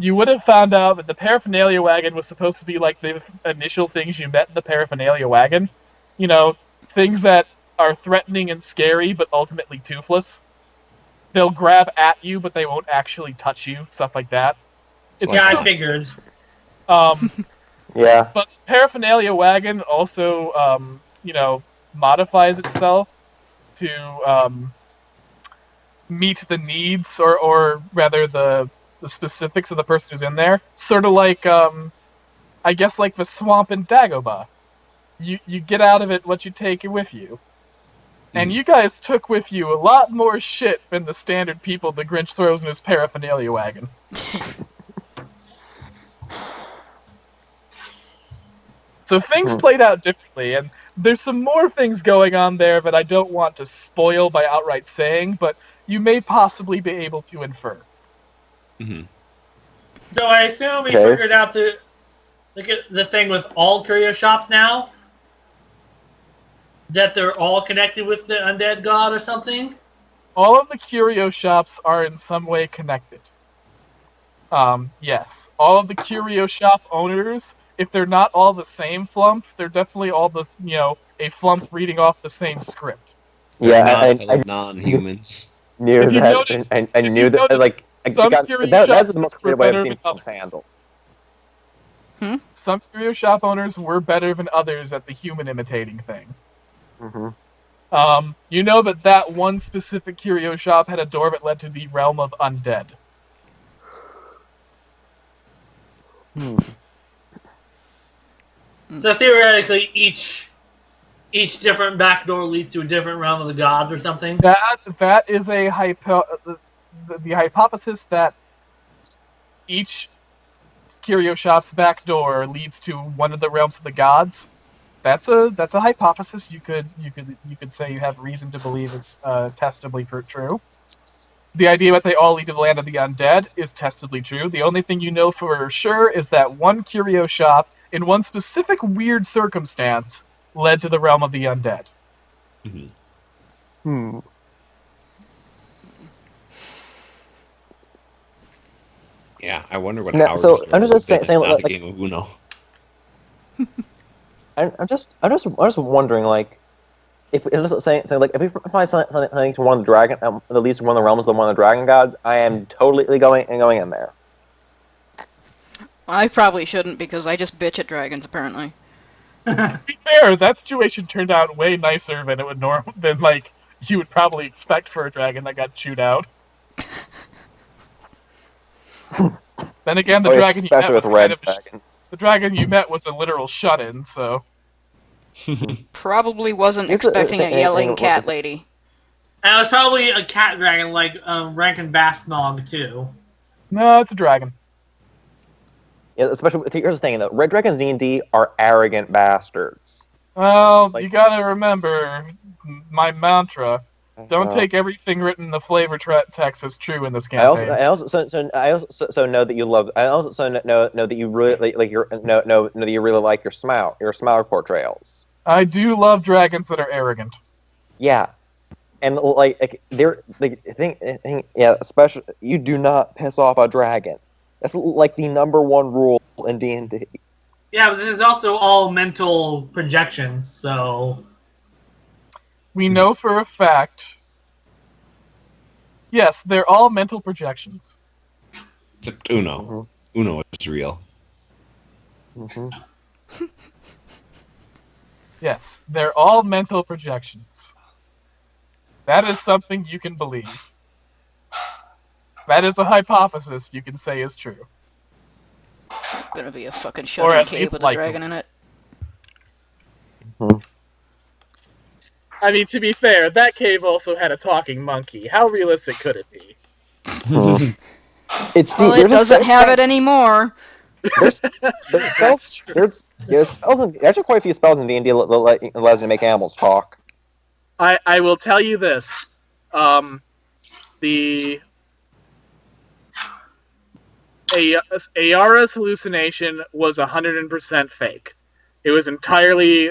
Speaker 1: you would have found out that the paraphernalia wagon was supposed to be like the initial things you met in the paraphernalia wagon. You know, things that are threatening and scary, but ultimately toothless. They'll grab at you, but they won't actually touch you. Stuff like that.
Speaker 2: I figured.
Speaker 5: Yeah.
Speaker 1: But paraphernalia wagon also, modifies itself to meet the needs, or rather the specifics of the person who's in there. Sort of like, I guess, like the swamp in Dagobah. You get out of it what you take with you. And you guys took with you a lot more shit than the standard people the Grinch throws in his paraphernalia wagon. So things played out differently, and there's some more things going on there that I don't want to spoil by outright saying, but you may possibly be able to infer.
Speaker 4: Mm-hmm.
Speaker 2: So I assume we
Speaker 5: Okay.
Speaker 2: figured out the thing with all curio shops now? That they're all connected with the undead god or something?
Speaker 1: All of the curio shops are in some way connected. Yes. All of the curio shop owners, if they're not all the same flump, they're definitely all a flump reading off the same script.
Speaker 4: They're
Speaker 5: Yeah, I
Speaker 4: non-humans.
Speaker 5: knew
Speaker 1: If you
Speaker 5: that.
Speaker 1: notice-
Speaker 5: I
Speaker 1: if
Speaker 5: knew
Speaker 1: you
Speaker 5: that.
Speaker 1: notice,
Speaker 5: Like,
Speaker 1: some curio shop
Speaker 5: that's the most
Speaker 1: owners were
Speaker 5: creative way I've
Speaker 1: better
Speaker 5: seen
Speaker 1: than
Speaker 5: films
Speaker 1: others.
Speaker 5: handled.
Speaker 3: Hmm?
Speaker 1: Some curio shop owners were better than others at the human imitating thing.
Speaker 5: Mm-hmm.
Speaker 1: You know that one specific curio shop had a door that led to the realm of undead.
Speaker 2: So theoretically, each different back door leads to a different realm of the gods or something?
Speaker 1: That is a the hypothesis that each curio shop's back door leads to one of the realms of the gods. That's a hypothesis you could say you have reason to believe is testably true. The idea that they all lead to the land of the undead is testably true. The only thing you know for sure is that one curio shop, in one specific weird circumstance, led to the realm of the undead.
Speaker 5: Hmm.
Speaker 4: Yeah, I wonder what
Speaker 5: Now,
Speaker 4: Howard
Speaker 5: so
Speaker 4: is
Speaker 5: I'm
Speaker 4: doing.
Speaker 5: just saying,
Speaker 4: Not
Speaker 5: like,
Speaker 4: a game of Uno.
Speaker 5: I'm just wondering, like, if we find something to one of the dragon, at least one of the realms of one of the dragon gods, I am totally going in there.
Speaker 3: I probably shouldn't because I just bitch at dragons, apparently.
Speaker 1: To be fair, that situation turned out way nicer than it would than like you would probably expect for a dragon that got chewed out. Then again, the dragon you met
Speaker 5: Especially
Speaker 1: was
Speaker 5: with red
Speaker 1: kind of
Speaker 5: dragons.
Speaker 1: the dragon you met was a literal shut-in, so
Speaker 3: Probably wasn't
Speaker 5: It's a
Speaker 3: expecting a
Speaker 5: thing-
Speaker 3: yelling
Speaker 5: thing-
Speaker 3: cat lady.
Speaker 2: And it was probably a cat dragon like Rankin Bastnog too.
Speaker 1: no, it's a dragon.
Speaker 5: Yeah, especially here's the thing: though, red dragons D&D are arrogant bastards.
Speaker 1: Well,
Speaker 5: Like-
Speaker 1: you gotta remember my mantra: don't take everything written in the flavor text as true in this
Speaker 5: I also
Speaker 1: campaign.
Speaker 5: know that you love. I also know that you really like your know that you really like your Smaug portrayals.
Speaker 1: I do love dragons that are arrogant.
Speaker 5: Yeah, and like they're like yeah, especially you do not piss off a dragon. That's like the #1 rule in D&D.
Speaker 2: Yeah, but this is also all mental projections, so...
Speaker 1: We know for a fact. Yes, they're all mental projections.
Speaker 4: Except Uno. Uno is real.
Speaker 1: Yes, they're all mental projections. That is something you can believe. That is a hypothesis you can say is true.
Speaker 3: Gonna be a fucking
Speaker 1: Or
Speaker 3: shut-in
Speaker 1: at
Speaker 3: cave
Speaker 1: least
Speaker 3: with a
Speaker 1: likely.
Speaker 3: dragon in it.
Speaker 6: I mean, to be fair, that cave also had a talking monkey. How realistic could it be?
Speaker 5: It's
Speaker 3: Well, it doesn't have it anymore.
Speaker 5: There's spells. There's spells. Actually, quite a few spells in D&D allows you to make animals talk.
Speaker 6: I will tell you this. The Ayara's hallucination was 100% fake. It was entirely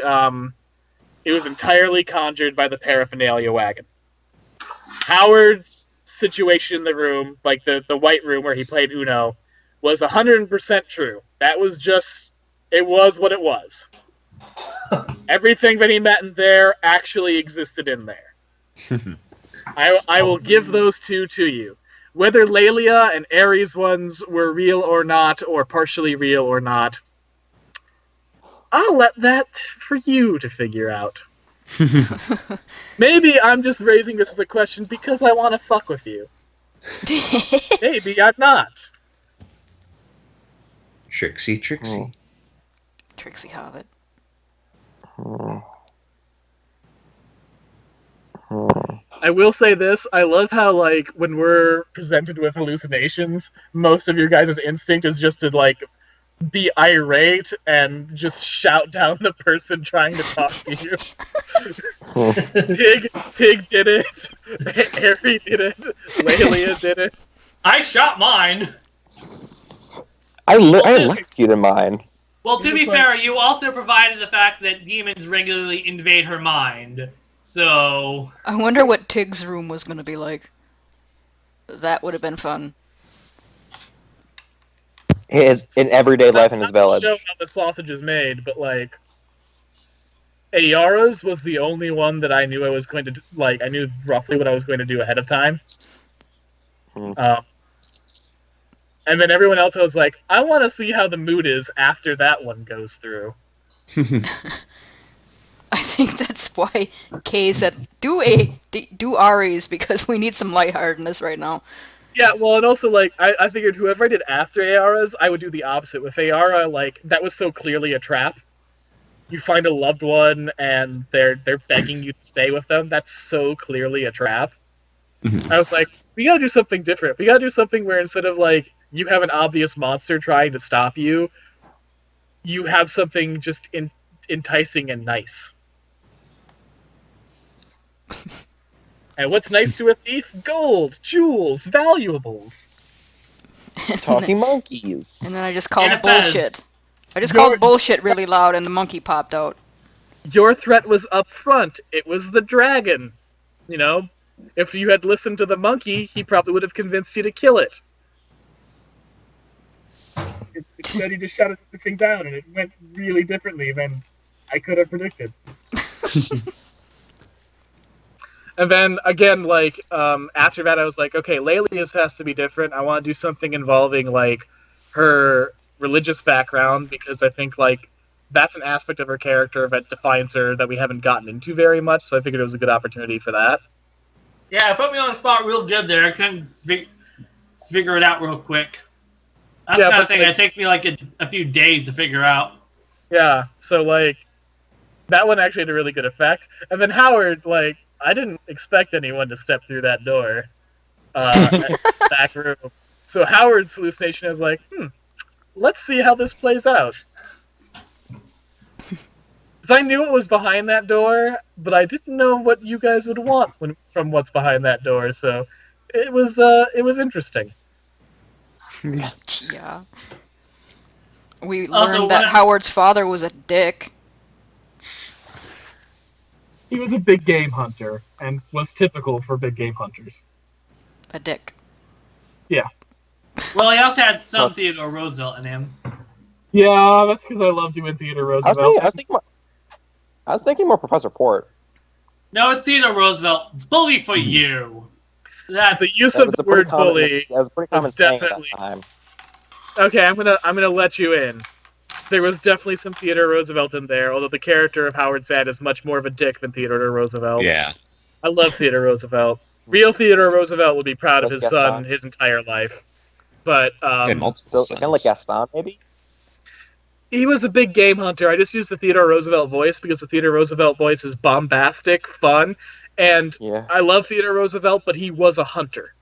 Speaker 6: conjured by the paraphernalia wagon. Howard's situation in the room, like the white room where he played Uno, was 100% true. That was just, it was what it was. Everything that he met in there actually existed in there. I will give those two to you. Whether Lelia and Ares ones were real or not, or partially real or not, I'll let that for you to figure out. Maybe I'm just raising this as a question because I want to fuck with you. Maybe I'm not.
Speaker 4: Trixie.
Speaker 3: Trixie Hobbit.
Speaker 6: I will say this, I love how, like, when we're presented with hallucinations, most of your guys' instinct is just to, like, be irate and just shout down the person trying to talk to you. Tig did it. Harry did it. Lelia did it.
Speaker 2: I shot mine.
Speaker 5: I electrocuted mine.
Speaker 2: Well, to be fair, you also provided the fact that demons regularly invade her mind. So...
Speaker 3: I wonder what Tig's room was going to be like. That would have been fun.
Speaker 5: His in everyday life in his village.
Speaker 6: Show how the sausage is made, but like, Ayara's was the only one that I knew I was going to like. I knew roughly what I was going to do ahead of time. And then everyone else, I was like, I want to see how the mood is after that one goes through.
Speaker 3: I think that's why Kay said, do Aries, because we need some lightheartedness right now.
Speaker 6: Yeah, well, and also, like, I figured whoever I did after Ayara's, I would do the opposite. With Ayara, like, that was so clearly a trap. You find a loved one, and they're begging you to stay with them. That's so clearly a trap. I was like, we gotta do something different. We gotta do something where instead of, like, you have an obvious monster trying to stop you, you have something just enticing and nice. And what's nice to a thief? Gold, jewels, valuables.
Speaker 5: Talking monkeys.
Speaker 3: And then I just called bullshit. I just called bullshit really loud and the monkey popped out.
Speaker 6: Your threat was up front. It was the dragon. You know, if you had listened to the monkey, he probably would have convinced you to kill it. Instead, he just shut the thing down, and it went really differently than I could have predicted. And then, again, like, after that, I was like, okay, Lelia's has to be different. I want to do something involving, like, her religious background, because I think, like, that's an aspect of her character that defines her that we haven't gotten into very much, so I figured it was a good opportunity for that.
Speaker 2: Yeah, it put me on the spot real good there. I couldn't figure it out real quick. That's the kind of thing that takes me, like, a few days to figure out.
Speaker 6: Yeah, so, like, that one actually had a really good effect. And then Howard, like, I didn't expect anyone to step through that door. Back room. So Howard's hallucination is like, let's see how this plays out. Because I knew what was behind that door, but I didn't know what you guys would want from what's behind that door, so it was interesting.
Speaker 3: Yeah. We learned that Howard's father was a dick.
Speaker 6: He was a big game hunter, and was typical for big game hunters.
Speaker 3: A dick.
Speaker 6: Yeah.
Speaker 2: Well, he also had some Theodore Roosevelt in him.
Speaker 6: Yeah, that's because I love doing Theodore Roosevelt.
Speaker 5: I was thinking more Professor Port.
Speaker 2: No, it's Theodore Roosevelt. Bully for you. That's
Speaker 6: the use of the word bully.
Speaker 5: That was a pretty common saying at that time.
Speaker 6: Okay, I'm gonna let you in. There was definitely some Theodore Roosevelt in there, although the character of Howard Zahn is much more of a dick than Theodore Roosevelt.
Speaker 4: Yeah.
Speaker 6: I love Theodore Roosevelt. Real Theodore Roosevelt would be proud of his son his entire life. But,
Speaker 5: so kind of like Gaston, maybe?
Speaker 6: He was a big game hunter. I just used the Theodore Roosevelt voice because the Theodore Roosevelt voice is bombastic, fun, and I love Theodore Roosevelt, but he was a hunter.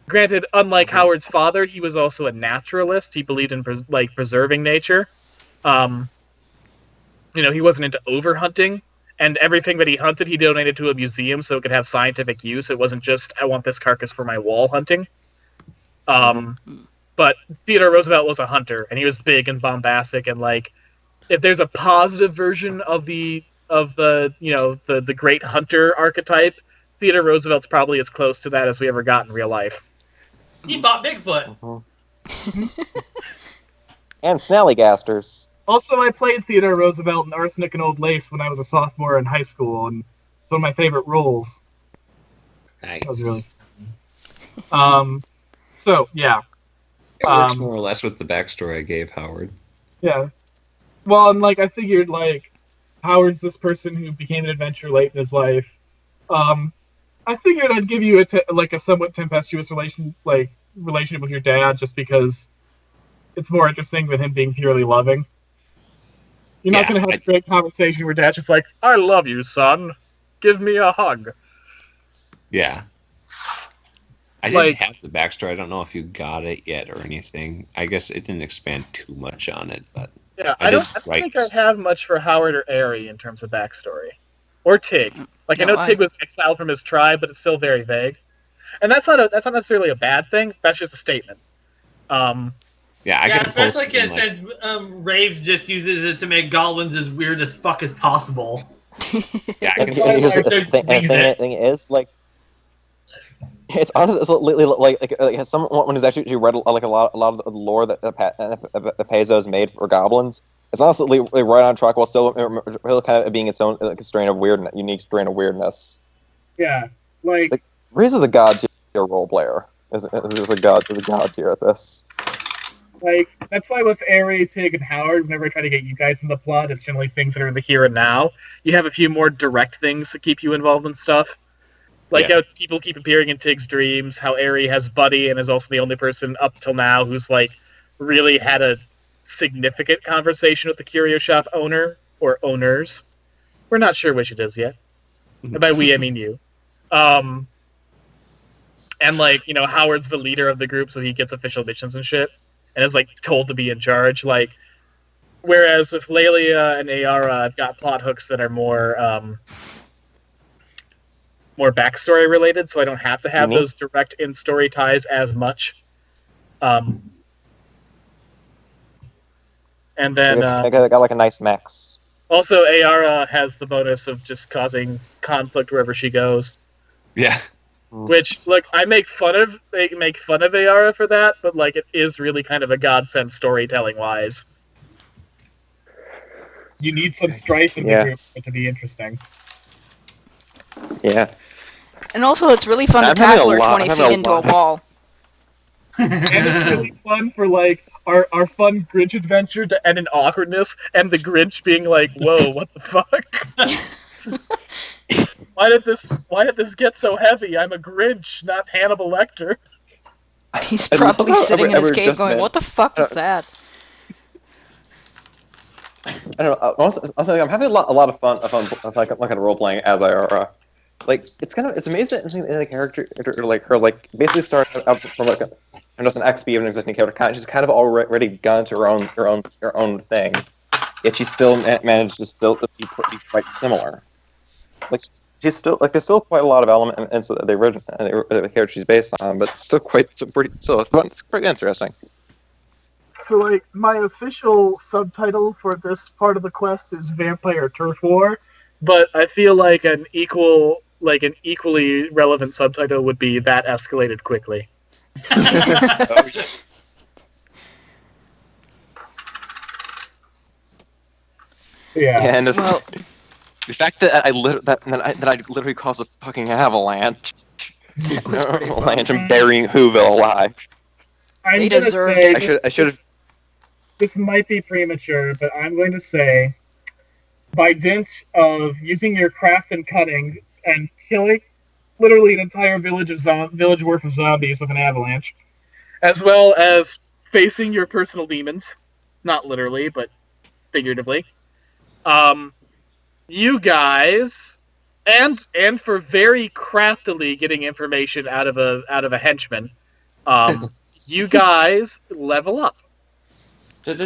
Speaker 6: Granted, unlike Howard's father, he was also a naturalist. He believed in preserving nature. He wasn't into over-hunting, and everything that he hunted, he donated to a museum so it could have scientific use. It wasn't just, I want this carcass for my wall hunting. But Theodore Roosevelt was a hunter, and he was big and bombastic, and, like, if there's a positive version of the great hunter archetype, Theodore Roosevelt's probably as close to that as we ever got in real life.
Speaker 2: He fought Bigfoot.
Speaker 5: And Snallygasters.
Speaker 6: Also, I played Theodore Roosevelt in Arsenic and Old Lace when I was a sophomore in high school, and it's one of my favorite roles.
Speaker 4: Nice.
Speaker 6: That was really fun.
Speaker 1: So yeah,
Speaker 4: It works more or less with the backstory I gave Howard.
Speaker 1: yeah. Well, and like I figured, like Howard's this person who became an adventurer late in his life. I figured I'd give you a somewhat tempestuous relationship with your dad, just because it's more interesting than him being purely loving. You're not going to have a great conversation where dad's just like, "I love you, son. Give me a hug."
Speaker 4: Yeah. I didn't have the backstory. I don't know if you got it yet or anything. I guess it didn't expand too much on it, but
Speaker 1: yeah, I don't think I have much for Howard or Aerie in terms of backstory, or Tig. Like, no, I know Tig was exiled from his tribe, but it's still very vague, and that's not necessarily a bad thing. That's just a statement.
Speaker 4: Yeah,
Speaker 2: especially because Rave just uses it to make goblins as weird as fuck as possible.
Speaker 5: Yeah, the thing is, like, it's honestly like someone who's actually read like a lot of the lore that Paizo's made for goblins. It's honestly right on track while still really kind of being its own strain of weirdness, unique strain of weirdness.
Speaker 1: Yeah, like
Speaker 5: Reese is a god tier role player. Is a god tier at this.
Speaker 1: Like, that's why with Aerie, Tig, and Howard, whenever I try to get you guys in the plot, it's generally things that are in the here and now. You have a few more direct things that keep you involved in stuff. Like how people keep appearing in Tig's dreams, how Aerie has Buddy and is also the only person up till now who's, like, really had a significant conversation with the curio shop owner, or owners. We're not sure which it is yet. And by we, I mean you. And, like, you know, Howard's the leader of the group, so he gets official missions and shit. And is, like, told to be in charge. Like, whereas with Lelia and Ayara, I've got plot hooks that are more backstory related, so I don't have to have those direct in-story ties as much. And then
Speaker 5: I got like a nice mix.
Speaker 1: Also, Ayara has the bonus of just causing conflict wherever she goes.
Speaker 4: Yeah.
Speaker 1: Which, look, they make fun of Ayara for that, but, like, it is really kind of a godsend storytelling-wise. You need some strife in the group for it to be interesting.
Speaker 5: Yeah.
Speaker 3: And also, it's really fun to tackle her 20 feet into a wall.
Speaker 1: And it's really fun for, like, our fun Grinch adventure to end in awkwardness, and the Grinch being like, "Whoa, what the fuck? Why did this get so heavy? I'm a Grinch, not Hannibal Lecter."
Speaker 3: He's probably sitting in his cave going, "What the fuck is that?"
Speaker 5: I don't know. Also, I'm having a lot of fun like role playing as Ayara. Like, it's amazing in a character like her, like, basically started out from like just an XP of an existing character. She's kind of already gone to her own thing, yet she still managed to be quite similar. Like, she's still, like, there's still quite a lot of elements of the original the character she's based on, but it's pretty interesting.
Speaker 1: So, like, my official subtitle for this part of the quest is Vampire Turf War, but I feel like an equally relevant subtitle would be That Escalated Quickly. Yeah.
Speaker 5: And the fact that I literally caused a fucking avalanche. Avalanche and burying Whoville alive.
Speaker 3: They deserved it.
Speaker 5: I should have.
Speaker 1: This might be premature, but I'm going to say, by dint of using your craft and cunning and killing literally an entire village worth of zombies with an avalanche, as well as facing your personal demons, not literally, but figuratively, you guys, and for very craftily getting information out of a henchman, you guys level up. That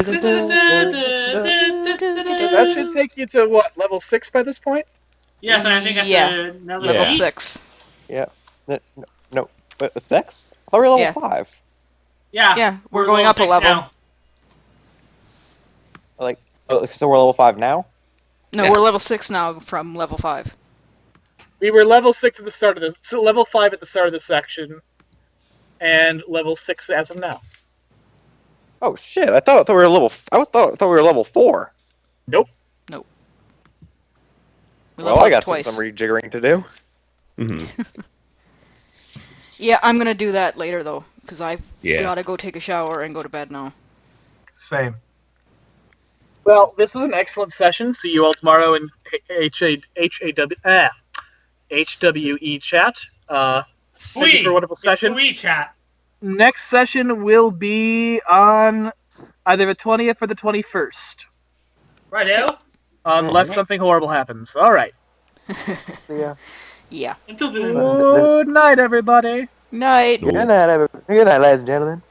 Speaker 1: should take you to what, level 6 by this point?
Speaker 2: Yes, I think that's
Speaker 3: level 6.
Speaker 5: Yeah. No. 6? I thought we were level 5.
Speaker 2: Yeah.
Speaker 3: Yeah, we're going up a level.
Speaker 2: Now.
Speaker 5: Like, so we're level 5 now?
Speaker 3: No, we're level 6 now from level 5.
Speaker 1: We were level 6 at the start of level 5 at the start of this section, and level 6 as of now.
Speaker 5: Oh shit! I thought we were level. I thought we were level 4.
Speaker 1: Nope.
Speaker 5: Well, I got some rejiggering to do.
Speaker 3: Yeah, I'm gonna do that later though, because I've
Speaker 4: Yeah.
Speaker 3: gotta go take a shower and go to bed now.
Speaker 1: Same. Well, this was an excellent session. See you all tomorrow in HWE chat. Thank you for a wonderful session.
Speaker 2: It's chat.
Speaker 1: Next session will be on either the 20th or the 21st.
Speaker 2: Righto.
Speaker 1: Unless something horrible happens. All right.
Speaker 5: Yeah.
Speaker 3: Yeah.
Speaker 2: Until then.
Speaker 1: Good night, everybody.
Speaker 3: Night.
Speaker 4: No.
Speaker 5: Good night, ladies and gentlemen.